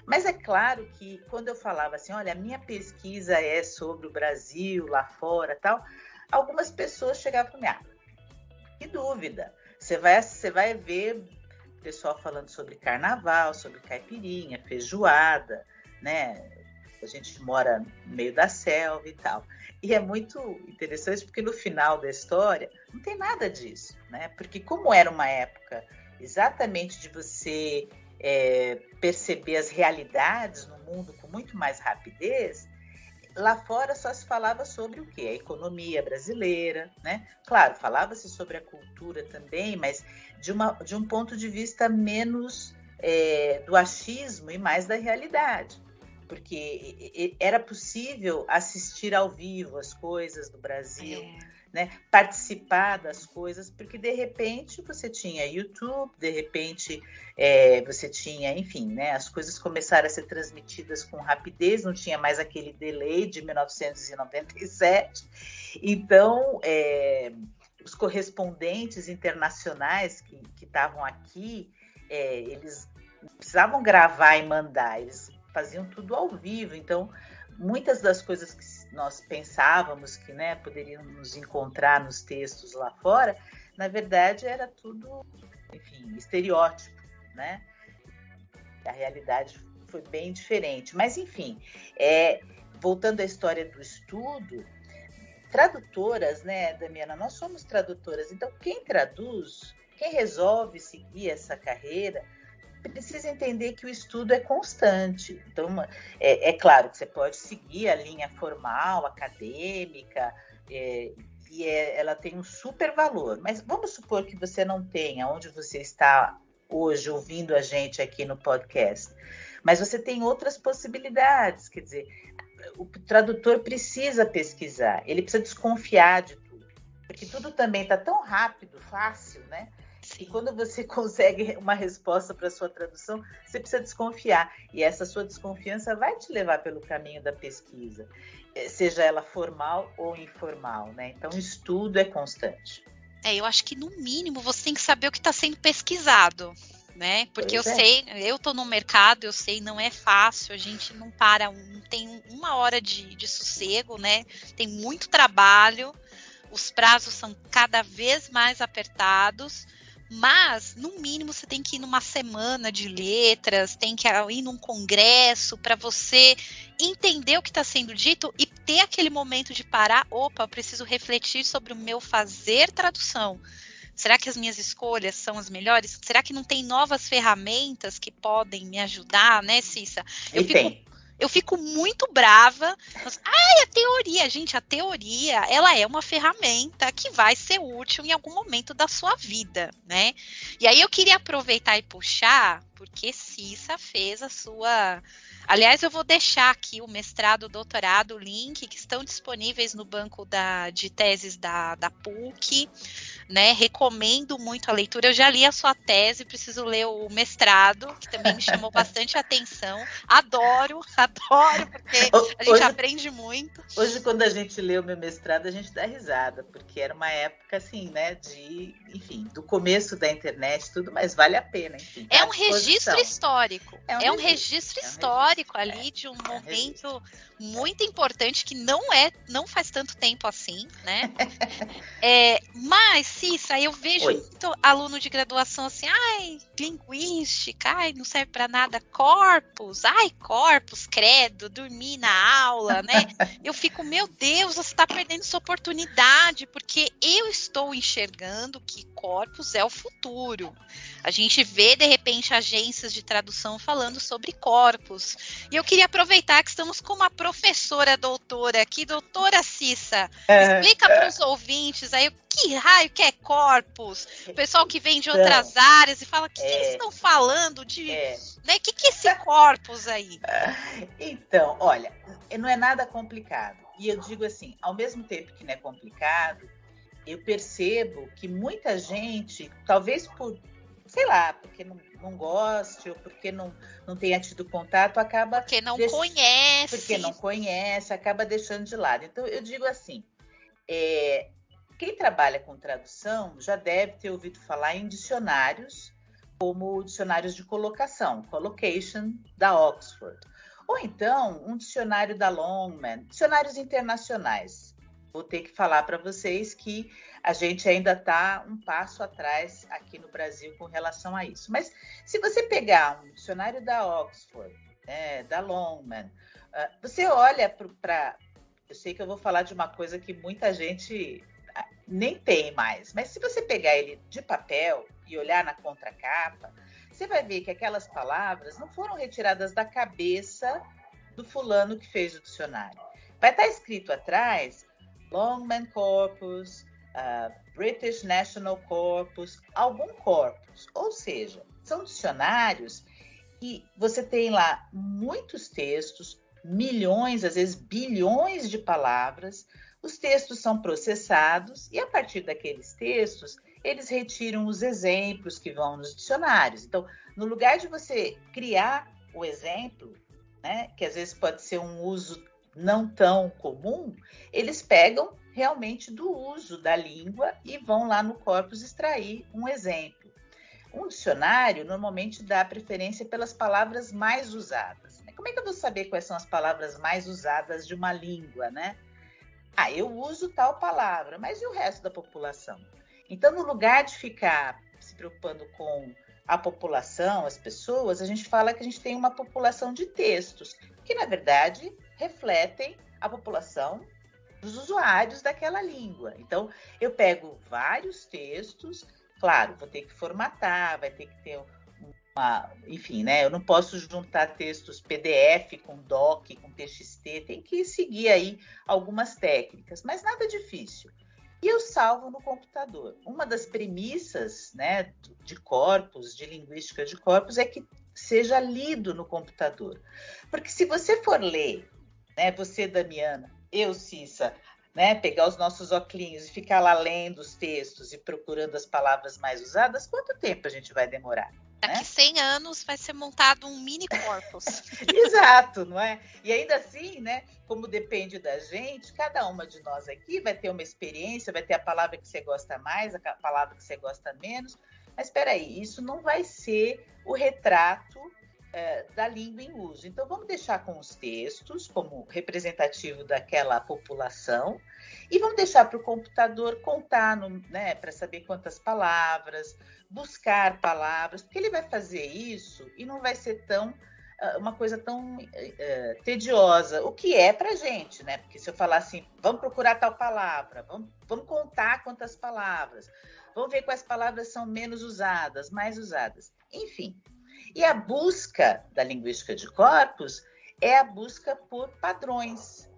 Speaker 8: Mas é claro que quando eu falava assim, olha, a minha pesquisa é sobre o Brasil, lá fora, tal, algumas pessoas chegavam para mim, que dúvida, você vai ver o pessoal falando sobre carnaval, sobre caipirinha, feijoada, né? A gente mora no meio da selva e tal. E é muito interessante porque no final da história não tem nada disso, né? Porque como era uma época exatamente de você perceber as realidades no mundo com muito mais rapidez, lá fora só se falava sobre o quê? A economia brasileira, né? Claro, falava-se sobre a cultura também, mas de um ponto de vista menos do achismo e mais da realidade. Porque era possível assistir ao vivo as coisas do Brasil, né? Participar das coisas, porque de repente você tinha YouTube, de repente você tinha, enfim, né? As coisas começaram a ser transmitidas com rapidez, não tinha mais aquele delay de 1997. Então, os correspondentes internacionais que estavam aqui, eles precisavam gravar e mandar, eles faziam tudo ao vivo, então muitas das coisas que nós pensávamos que, né, poderiam nos encontrar nos textos lá fora, na verdade era tudo, enfim, estereótipo, né? A realidade foi bem diferente, mas enfim, voltando à história do estudo, tradutoras, né, Damiana, nós somos tradutoras, então quem traduz, quem resolve seguir essa carreira, precisa entender que o estudo é constante. Então, claro que você pode seguir a linha formal, acadêmica, ela tem um super valor. Mas vamos supor que você não tenha, onde você está hoje ouvindo a gente aqui no podcast. Mas você tem outras possibilidades, quer dizer, o tradutor precisa pesquisar, ele precisa desconfiar de tudo, porque tudo também está tão rápido, fácil, né? E quando você consegue uma resposta para a sua tradução, você precisa desconfiar. E essa sua desconfiança vai te levar pelo caminho da pesquisa, seja ela formal ou informal, né? Então, o estudo é constante.
Speaker 7: Eu acho que, no mínimo, você tem que saber o que está sendo pesquisado, né? Porque
Speaker 8: Pois
Speaker 7: eu
Speaker 8: é.
Speaker 7: sei, eu tô no mercado, eu sei, não é fácil, a gente não para, não tem uma hora de sossego, né? Tem muito trabalho, os prazos são cada vez mais apertados, mas, no mínimo, você tem que ir numa semana de letras, tem que ir num congresso para você entender o que está sendo dito e ter aquele momento de parar. Opa, eu preciso refletir sobre o meu fazer tradução. Será que as minhas escolhas são as melhores? Será que não tem novas ferramentas que podem me ajudar, né, Cissa? Eu fico muito brava. A teoria, gente, a teoria, ela é uma ferramenta que vai ser útil em algum momento da sua vida, né? E aí eu queria aproveitar e puxar, porque Cissa fez a sua... Aliás, eu vou deixar aqui o mestrado, o doutorado, o link, que estão disponíveis no banco de teses da PUC, né? Recomendo muito a leitura. Eu já li a sua tese, preciso ler o mestrado, que também me chamou bastante atenção. Adoro, porque a gente aprende muito.
Speaker 8: Hoje, quando a gente lê o meu mestrado, a gente dá risada, porque era uma época, assim, né, enfim, do começo da internet, tudo, mas vale a pena, enfim.
Speaker 7: É um registro histórico. É um registro histórico ali de um momento muito importante que não faz tanto tempo assim, né? Mas, Cissa, eu vejo muito aluno de graduação assim, linguística, não serve para nada, corpus, credo, dormir na aula, né? Eu fico, meu Deus, você está perdendo sua oportunidade, porque eu estou enxergando que corpus é o futuro. A gente vê, de repente, agências de tradução falando sobre corpus. E eu queria aproveitar que estamos com uma professora doutora aqui, doutora Cissa. Explica para os ouvintes aí que raio que é corpus. O pessoal que vem de outras áreas e fala, o que eles estão falando de... Né? O que é esse corpus aí?
Speaker 8: Então, olha, não é nada complicado. E eu digo assim, ao mesmo tempo que não é complicado, eu percebo que muita gente, talvez por, sei lá, porque não goste ou porque não tenha tido contato, acaba...
Speaker 7: Porque não conhece.
Speaker 8: Porque não conhece, acaba deixando de lado. Então, eu digo assim, quem trabalha com tradução já deve ter ouvido falar em dicionários, como dicionários de colocação, collocation, da Oxford. Ou então, um dicionário da Longman, dicionários internacionais. Vou ter que falar para vocês que a gente ainda está um passo atrás aqui no Brasil com relação a isso. Mas se você pegar um dicionário da Oxford, da Longman, você olha para... Eu sei que eu vou falar de uma coisa que muita gente nem tem mais, mas se você pegar ele de papel e olhar na contracapa, você vai ver que aquelas palavras não foram retiradas da cabeça do fulano que fez o dicionário. Vai estar escrito atrás Longman Corpus, British National Corpus, algum corpus. Ou seja, são dicionários e você tem lá muitos textos, milhões, às vezes bilhões de palavras. Os textos são processados e, a partir daqueles textos, eles retiram os exemplos que vão nos dicionários. Então, no lugar de você criar o exemplo, né, que às vezes pode ser um uso não tão comum, eles pegam realmente do uso da língua e vão lá no corpus extrair um exemplo. Um dicionário normalmente dá preferência pelas palavras mais usadas. Como é que eu vou saber quais são as palavras mais usadas de uma língua, né? Eu uso tal palavra, mas e o resto da população? Então, no lugar de ficar se preocupando com a população, as pessoas, a gente fala que a gente tem uma população de textos, que, na verdade, refletem a população dos usuários daquela língua. Então, eu pego vários textos, claro, vou ter que formatar, vai ter que ter enfim, né? Eu não posso juntar textos PDF com doc, com TXT, tem que seguir aí algumas técnicas, mas nada difícil. E eu salvo no computador. Uma das premissas, né, de corpus, de linguística de corpus, é que seja lido no computador. Porque se você for ler, né, você, Damiana, eu, Cissa, né, pegar os nossos óculos e ficar lá lendo os textos e procurando as palavras mais usadas, quanto tempo a gente vai demorar?
Speaker 7: Daqui 100 anos vai ser montado um mini corpus.
Speaker 8: Exato, não é? E ainda assim, né, como depende da gente, cada uma de nós aqui vai ter uma experiência, vai ter a palavra que você gosta mais, a palavra que você gosta menos, mas espera aí, isso não vai ser o retrato da língua em uso. Então, vamos deixar com os textos como representativo daquela população e vamos deixar para o computador contar, né, para saber quantas palavras, buscar palavras, porque ele vai fazer isso e não vai ser uma coisa tão tediosa, o que é para a gente, né? Porque se eu falar assim, vamos procurar tal palavra, vamos contar quantas palavras, vamos ver quais palavras são menos usadas, mais usadas, enfim. E a busca da linguística de corpos é a busca por padrões,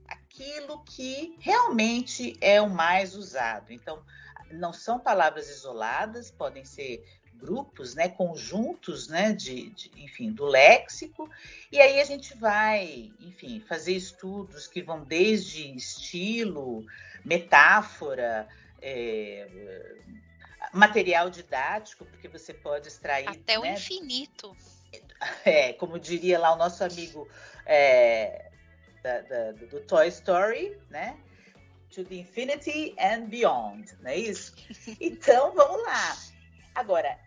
Speaker 8: aquilo que realmente é o mais usado. Então, não são palavras isoladas, podem ser grupos, né, conjuntos, né, enfim, do léxico, e aí a gente vai, enfim, fazer estudos que vão desde estilo, metáfora, material didático, porque você pode extrair...
Speaker 7: Até o infinito.
Speaker 8: Como diria lá o nosso amigo do Toy Story, né? To the infinity and beyond, não é isso? Então, vamos lá. Agora,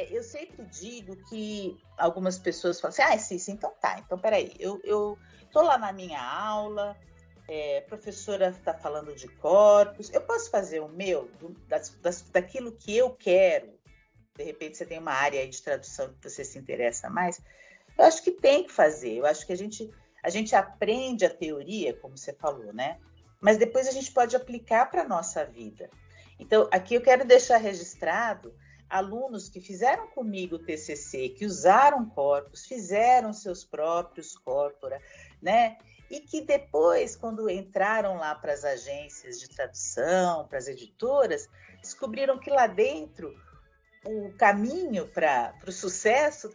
Speaker 8: eu sempre digo que algumas pessoas falam assim, Cícera, então tá, então peraí, eu tô lá na minha aula, a professora está falando de corpos, eu posso fazer o meu, daquilo que eu quero? De repente você tem uma área aí de tradução que você se interessa mais, eu acho que tem que fazer, eu acho que a gente aprende a teoria, como você falou, né? Mas depois a gente pode aplicar para a nossa vida. Então, aqui eu quero deixar registrado alunos que fizeram comigo o TCC, que usaram corpos, fizeram seus próprios corpora, né? E que depois, quando entraram lá para as agências de tradução, para as editoras, descobriram que lá dentro o caminho para o sucesso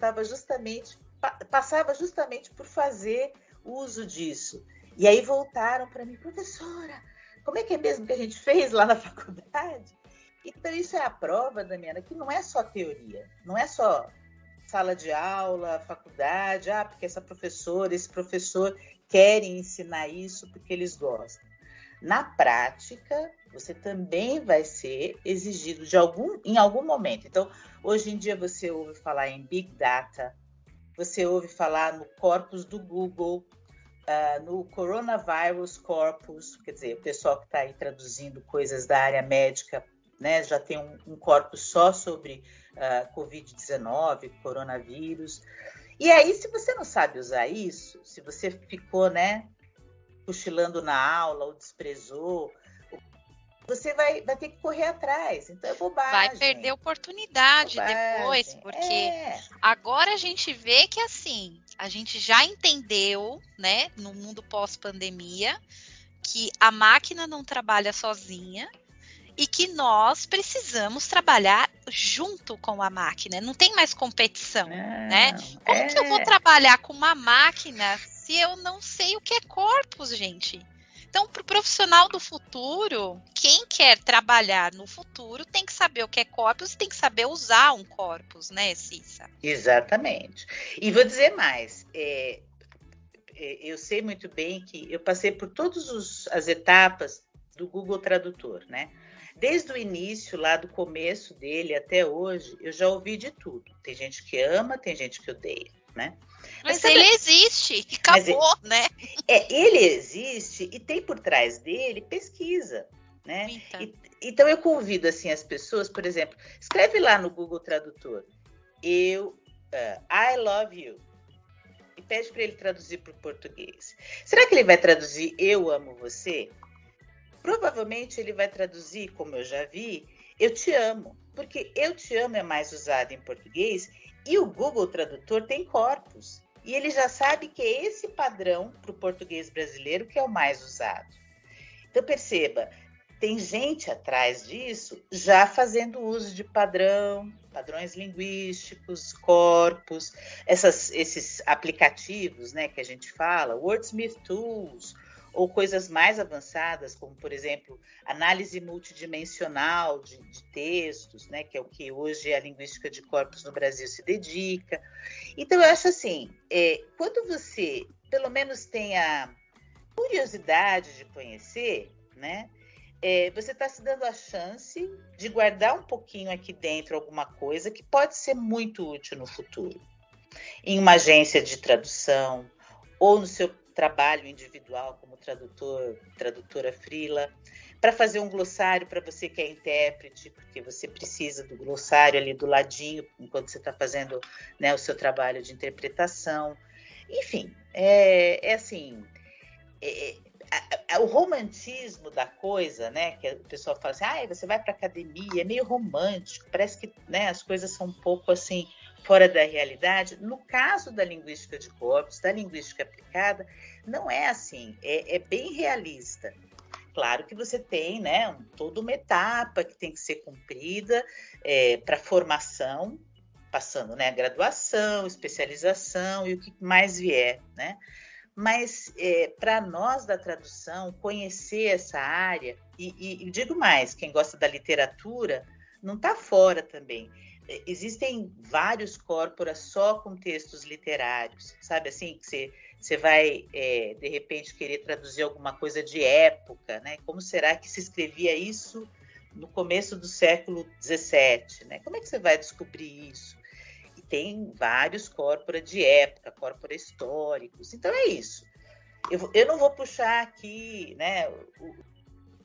Speaker 8: passava justamente por fazer uso disso. E aí voltaram para mim, professora, como é que é mesmo que a gente fez lá na faculdade? Então, isso é a prova, Damiana, que não é só teoria, não é só sala de aula, faculdade, porque essa professora, esse professor querem ensinar isso porque eles gostam. Na prática, você também vai ser exigido em algum momento. Então, hoje em dia você ouve falar em Big Data, você ouve falar no corpus do Google, no Coronavirus Corpus, quer dizer, o pessoal que está aí traduzindo coisas da área médica, né, já tem um corpus só sobre Covid-19, coronavírus. E aí, se você não sabe usar isso, se você ficou, né, cochilando na aula ou desprezou, você vai ter que correr atrás. Então é bobagem.
Speaker 7: Vai perder oportunidade depois, porque agora a gente vê que assim, a gente já entendeu, né, no mundo pós-pandemia, que a máquina não trabalha sozinha e que nós precisamos trabalhar junto com a máquina. Não tem mais competição, né? Como que eu vou trabalhar com uma máquina se eu não sei o que é corpus, gente? Então, para o profissional do futuro, quem quer trabalhar no futuro tem que saber o que é corpus, tem que saber usar um corpus, né, Cícera?
Speaker 8: Exatamente. E vou dizer mais, eu sei muito bem que eu passei por todas as etapas do Google Tradutor, né? Desde o início, lá do começo dele até hoje, eu já ouvi de tudo. Tem gente que ama, tem gente que odeia, né?
Speaker 7: Mas ele existe, e acabou, né?
Speaker 8: Ele existe e tem por trás dele pesquisa, né? Então eu convido assim as pessoas, por exemplo, escreve lá no Google Tradutor, I love you, e pede para ele traduzir para o português. Será que ele vai traduzir eu amo você? Provavelmente ele vai traduzir, como eu já vi, eu te amo, porque eu te amo é mais usado em português e o Google Tradutor tem corpus. E ele já sabe que é esse padrão para o português brasileiro que é o mais usado. Então, perceba, tem gente atrás disso já fazendo uso de padrões linguísticos, corpus, esses aplicativos, né, que a gente fala, Wordsmith Tools, ou coisas mais avançadas, como, por exemplo, análise multidimensional de textos, né, que é o que hoje a linguística de corpos no Brasil se dedica. Então, eu acho assim, quando você, pelo menos, tem a curiosidade de conhecer, né, você está se dando a chance de guardar um pouquinho aqui dentro alguma coisa que pode ser muito útil no futuro. Em uma agência de tradução, ou no seu trabalho individual como tradutora freela, para fazer um glossário para você que é intérprete, porque você precisa do glossário ali do ladinho, enquanto você está fazendo, né, o seu trabalho de interpretação. Enfim, assim, o romantismo da coisa, né, que o pessoal fala assim, você vai para academia, é meio romântico, parece que, né, as coisas são um pouco assim, fora da realidade. No caso da linguística de corpos, da linguística aplicada, não é assim, é bem realista. Claro que você tem, né, toda uma etapa que tem que ser cumprida para formação, passando, né, graduação, especialização e o que mais vier, né? Mas para nós da tradução, conhecer essa área, e digo mais, quem gosta da literatura não está fora também. Existem vários corpora só com textos literários, sabe assim, que você vai, de repente, querer traduzir alguma coisa de época, né? Como será que se escrevia isso no começo do século XVII, né? Como é que você vai descobrir isso? E tem vários corpora de época, corpora históricos. Então é isso. Eu não vou puxar aqui, né,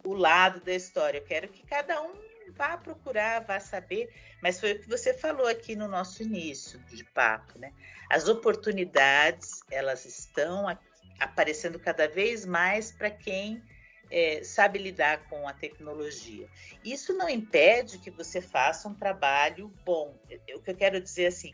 Speaker 8: o lado da história. Eu quero que cada um vá procurar, vá saber, mas foi o que você falou aqui no nosso início de papo, né? As oportunidades, elas estão aparecendo cada vez mais para quem sabe lidar com a tecnologia. Isso não impede que você faça um trabalho bom. O que eu quero dizer assim,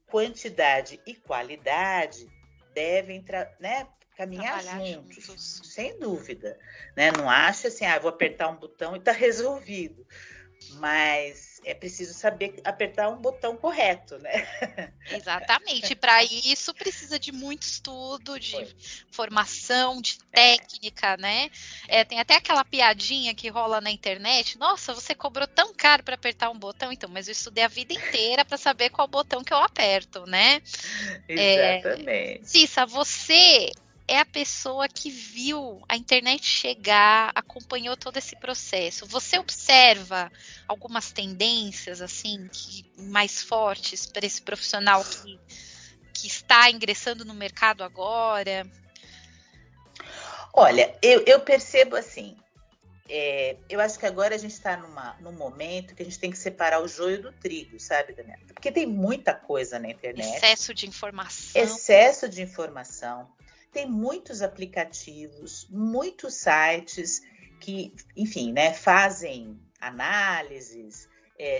Speaker 8: quantidade e qualidade devem, né, caminhar juntos, sem dúvida, né? Não acha assim, vou apertar um botão e está resolvido. Mas é preciso saber apertar um botão correto, né?
Speaker 7: Exatamente. Para isso precisa de muito estudo, de formação, de técnica, né? Tem até aquela piadinha que rola na internet. Nossa, você cobrou tão caro para apertar um botão, então, mas eu estudei a vida inteira para saber qual botão que eu aperto, né?
Speaker 8: Exatamente.
Speaker 7: Cissa, você é a pessoa que viu a internet chegar, acompanhou todo esse processo. Você observa algumas tendências assim mais fortes para esse profissional que está ingressando no mercado agora?
Speaker 8: Olha, eu percebo assim, eu acho que agora a gente está num momento que a gente tem que separar o joio do trigo, sabe, Daniela? Porque tem muita coisa na internet.
Speaker 7: Excesso de informação. Tem muitos aplicativos, muitos sites que, enfim, né, fazem análises,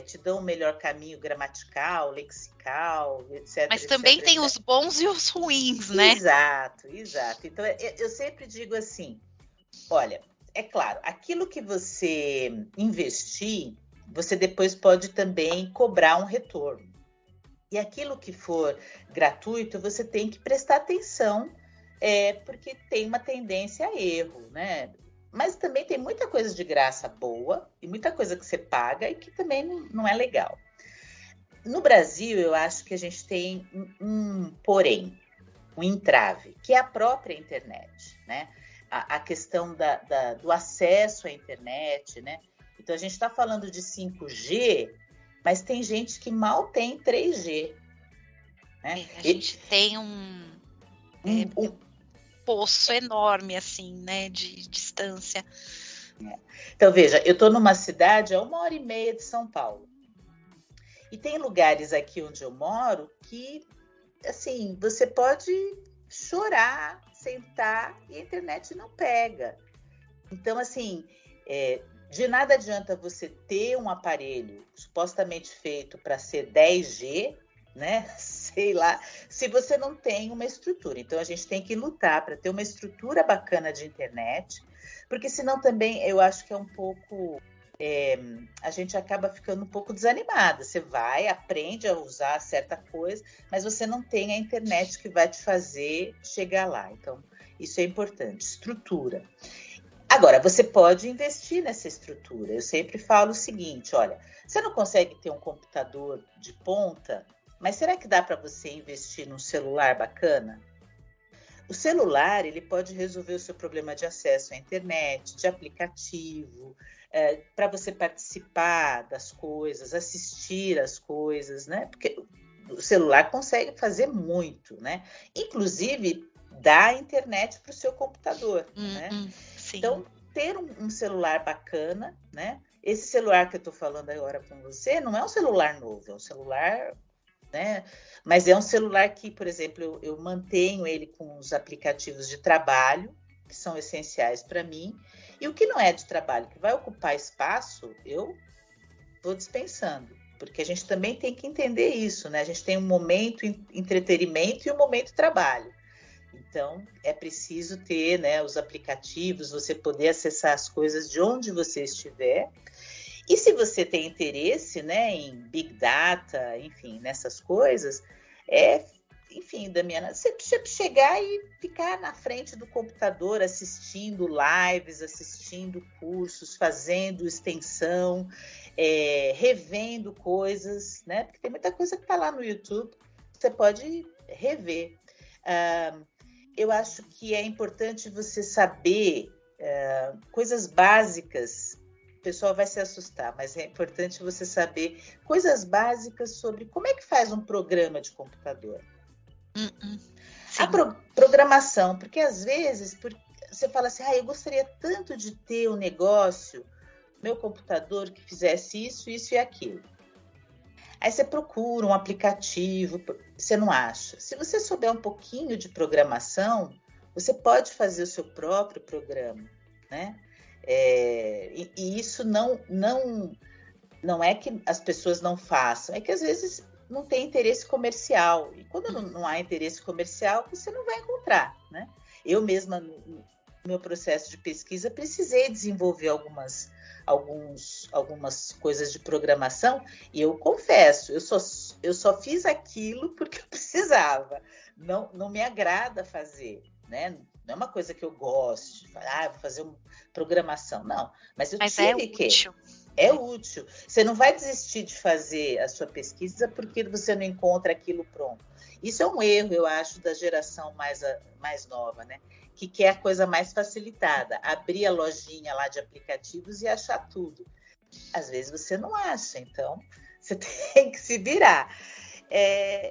Speaker 7: te dão o melhor caminho gramatical, lexical, etc. Mas também tem os bons e os ruins, né?
Speaker 8: Exato. Então, eu sempre digo assim, olha, é claro, aquilo que você investir, você depois pode também cobrar um retorno. E aquilo que for gratuito, você tem que prestar atenção, porque tem uma tendência a erro, né? Mas também tem muita coisa de graça boa e muita coisa que você paga e que também não é legal. No Brasil, eu acho que a gente tem um porém, um entrave, que é a própria internet, né? A questão do acesso à internet, né? Então, a gente está falando de 5G, mas tem gente que mal tem 3G. Né?
Speaker 7: A gente tem um poço enorme, assim, né, de distância.
Speaker 8: Então, veja, eu estou numa cidade a 1h30 de São Paulo. E tem lugares aqui onde eu moro que, assim, você pode chorar, sentar e a internet não pega. Então, assim, de nada adianta você ter um aparelho supostamente feito para ser 10G, né? Sei lá, se você não tem uma estrutura. Então, a gente tem que lutar para ter uma estrutura bacana de internet, porque senão também eu acho que é um pouco... a gente acaba ficando um pouco desanimada. Você vai, aprende a usar certa coisa, mas você não tem a internet que vai te fazer chegar lá. Então, Isso é importante, estrutura. Agora, você pode investir nessa estrutura. Eu sempre falo o seguinte, olha, você não consegue ter um computador de ponta, mas será que dá para você investir num celular bacana? O celular, ele pode resolver o seu problema de acesso à internet, de aplicativo, para você participar das coisas, assistir às coisas, né? Porque o celular consegue fazer muito, né? Inclusive, dá internet para o seu computador, né?
Speaker 7: Sim.
Speaker 8: Então, ter um celular bacana, né? Esse celular que eu estou falando agora com você não é um celular novo, é um celular, né? Mas é um celular que, por exemplo, eu mantenho ele com os aplicativos de trabalho, que são essenciais para mim, e o que não é de trabalho, que vai ocupar espaço, eu vou dispensando, porque a gente também tem que entender isso, né? A gente tem um momento entretenimento e um momento trabalho. Então, é preciso ter, né, os aplicativos, você poder acessar as coisas de onde você estiver. E se você tem interesse, né, em Big Data, enfim, nessas coisas, enfim, Damiana, você precisa chegar e ficar na frente do computador assistindo lives, assistindo cursos, fazendo extensão, revendo coisas, né? Porque tem muita coisa que está lá no YouTube, você pode rever. Eu acho que é importante você saber coisas básicas. O pessoal vai se assustar, mas é importante você saber coisas básicas sobre como é que faz um programa de computador. A programação, porque às vezes você fala assim, eu gostaria tanto de ter um negócio, meu computador que fizesse isso, isso e aquilo. Aí você procura um aplicativo, você não acha. Se você souber um pouquinho de programação, você pode fazer o seu próprio programa, né? E isso não é que as pessoas não façam, é que às vezes não tem interesse comercial. E quando não há interesse comercial, você não vai encontrar, né? Eu mesma, no meu processo de pesquisa, precisei desenvolver algumas coisas de programação e eu confesso, eu só fiz aquilo porque eu precisava. Não me agrada fazer, né? Não é uma coisa que eu gosto, vou fazer uma programação. Não, mas tive que... É útil. Você não vai desistir de fazer a sua pesquisa porque você não encontra aquilo pronto. Isso é um erro, eu acho, da geração mais nova, né? Que quer a coisa mais facilitada. Abrir a lojinha lá de aplicativos e achar tudo. Às vezes você não acha, então você tem que se virar.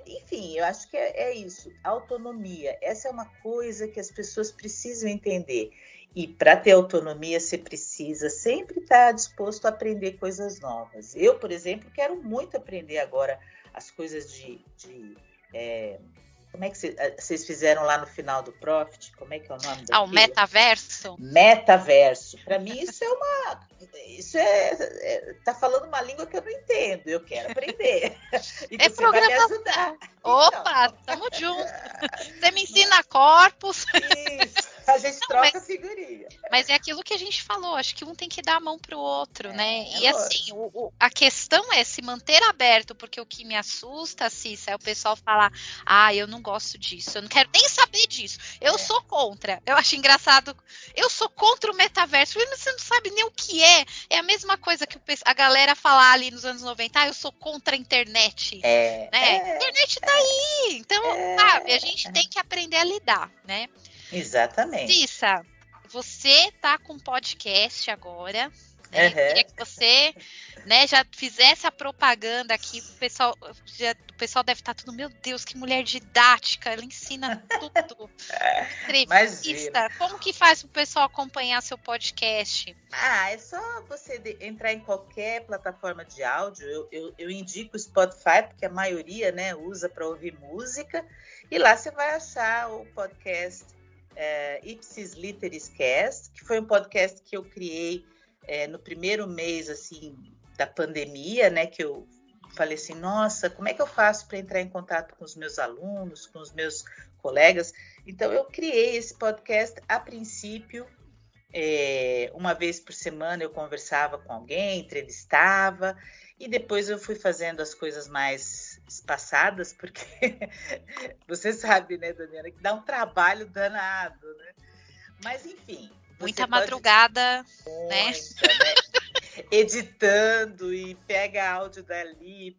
Speaker 8: Enfim, eu acho que é isso. Autonomia. Essa é uma coisa que as pessoas precisam entender. E para ter autonomia, você precisa sempre estar disposto a aprender coisas novas. Eu, por exemplo, quero muito aprender agora as coisas como é que vocês fizeram lá no final do Profit? Como é que é o nome daquilo?
Speaker 7: O metaverso?
Speaker 8: Metaverso. Para mim, tá falando uma língua que eu não entendo. Eu quero aprender. E você vai me ajudar.
Speaker 7: Opa, tamo junto. Você me ensina corpos.
Speaker 8: Isso. A gente troca figurinha.
Speaker 7: Mas é aquilo que a gente falou, acho que um tem que dar a mão pro outro, né? E assim, a questão é se manter aberto, porque o que me assusta, Cissa, é o pessoal falar, eu não gosto disso, eu não quero nem saber disso, eu sou contra. Eu acho engraçado, eu sou contra o metaverso, mas você não sabe nem o que é. É a mesma coisa que a galera falar ali nos anos 90, eu sou contra a internet. Né? A internet tá aí, então, sabe, a gente tem que aprender a lidar, né?
Speaker 8: Exatamente.
Speaker 7: Cissa, você tá com podcast agora, né? Queria que você, né, já fizesse a propaganda aqui, o pessoal deve estar tudo, meu Deus, que mulher didática, ela ensina tudo. Entrevista, como que faz para o pessoal acompanhar seu podcast?
Speaker 8: É só você entrar em qualquer plataforma de áudio, eu indico o Spotify, porque a maioria, né, usa para ouvir música, e lá você vai achar o podcast Ipsis Literis Cast, que foi um podcast que eu criei no primeiro mês assim, da pandemia, né, que eu falei assim, nossa, como é que eu faço para entrar em contato com os meus alunos, com os meus colegas? Então eu criei esse podcast a princípio, uma vez por semana eu conversava com alguém, entrevistava, e depois eu fui fazendo as coisas mais espaçadas, porque você sabe, né, Damiana, que dá um trabalho danado, né? Mas, enfim.
Speaker 7: Muita madrugada, né?
Speaker 8: Editando e pega áudio dali,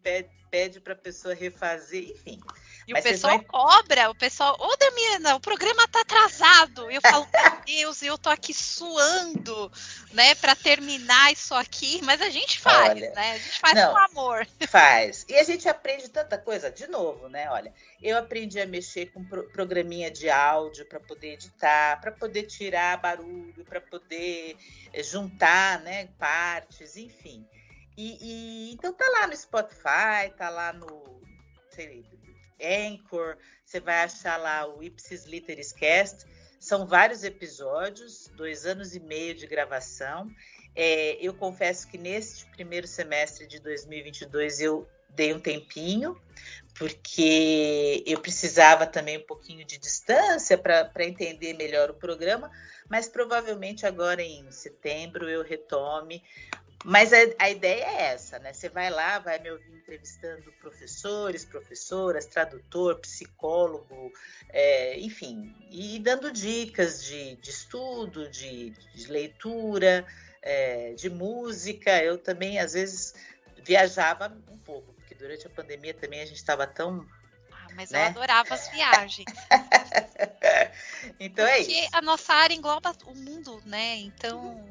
Speaker 8: pede para a pessoa refazer, enfim.
Speaker 7: E o pessoal cobra, o pessoal, ô Damiana, o programa tá atrasado. Eu falo, meu Deus, eu tô aqui suando, né, para terminar isso aqui, mas a gente faz, né? A gente faz com amor.
Speaker 8: Faz. E a gente aprende tanta coisa, de novo, né? Olha, eu aprendi a mexer com programinha de áudio para poder editar, para poder tirar barulho, para poder juntar, né, partes, enfim. Então tá lá no Spotify, tá lá no Anchor, você vai achar lá o Ipsis Literis Cast. São vários episódios, 2 anos e meio de gravação. Eu confesso que neste primeiro semestre de 2022 eu dei um tempinho, porque eu precisava também um pouquinho de distância para entender melhor o programa, mas provavelmente agora em setembro eu retome. Mas a ideia é essa, né? Você vai lá, vai me ouvir entrevistando professores, professoras, tradutor, psicólogo, enfim, e dando dicas de estudo, de leitura, de música. Eu também, às vezes, viajava um pouco, porque durante a pandemia também a gente estava tão...
Speaker 7: Mas eu adorava as viagens.
Speaker 8: Então é isso.
Speaker 7: Porque a nossa área engloba o mundo, né? Então,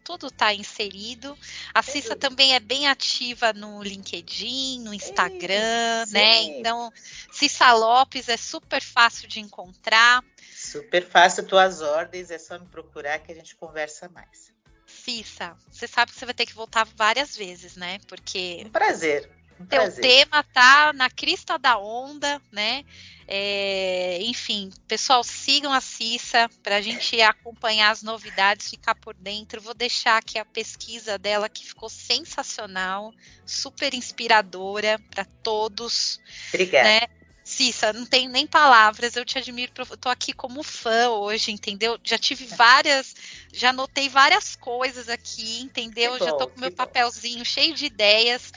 Speaker 7: tudo está inserido. A Cissa também é bem ativa no LinkedIn, no Instagram, né? Então, Cissa Lopes é super fácil de encontrar.
Speaker 8: Super fácil, tuas ordens, é só me procurar que a gente conversa mais.
Speaker 7: Cissa, você sabe que você vai ter que voltar várias vezes, né? Porque...
Speaker 8: Um prazer.
Speaker 7: O tema tá na crista da onda, né? Enfim, pessoal, sigam a Cissa para a gente acompanhar as novidades, ficar por dentro. Vou deixar aqui a pesquisa dela, que ficou sensacional, super inspiradora para todos.
Speaker 8: Obrigada.
Speaker 7: Né? Cissa, não tenho nem palavras, eu te admiro, eu tô aqui como fã hoje, entendeu? Já tive já anotei várias coisas aqui, entendeu? Já tô com meu papelzinho cheio de ideias.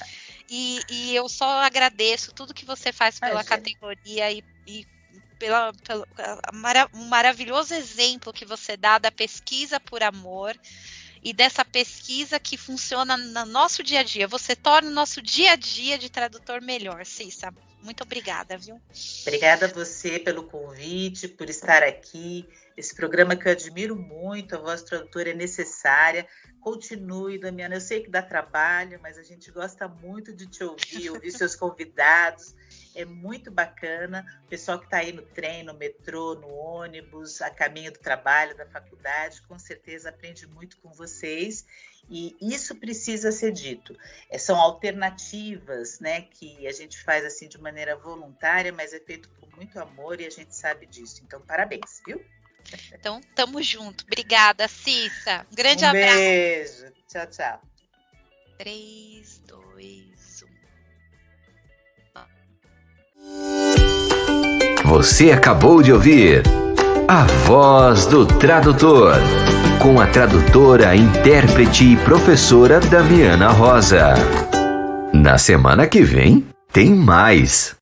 Speaker 7: E eu só agradeço tudo que você faz pela categoria e pelo um maravilhoso exemplo que você dá da pesquisa por amor e dessa pesquisa que funciona no nosso dia a dia. Você torna o nosso dia a dia de tradutor melhor, Cissa. Muito obrigada, viu?
Speaker 8: Obrigada a você pelo convite, por estar aqui. Esse programa que eu admiro muito, a Voz Tradutora é necessária. Continue, Damiana. Eu sei que dá trabalho, mas a gente gosta muito de te ouvir seus convidados. É muito bacana. O pessoal que está aí no trem, no metrô, no ônibus, a caminho do trabalho, da faculdade, com certeza aprende muito com vocês. E isso precisa ser dito. São alternativas, né, que a gente faz assim de maneira voluntária, mas é feito com muito amor e a gente sabe disso. Então, parabéns, viu?
Speaker 7: Então, tamo junto. Obrigada, Cissa. Um grande abraço.
Speaker 8: Beijo. Tchau, tchau.
Speaker 7: 3, 2,
Speaker 2: 1. Você acabou de ouvir A Voz do Tradutor, com a tradutora, intérprete e professora Damiana Rosa. Na semana que vem, tem mais.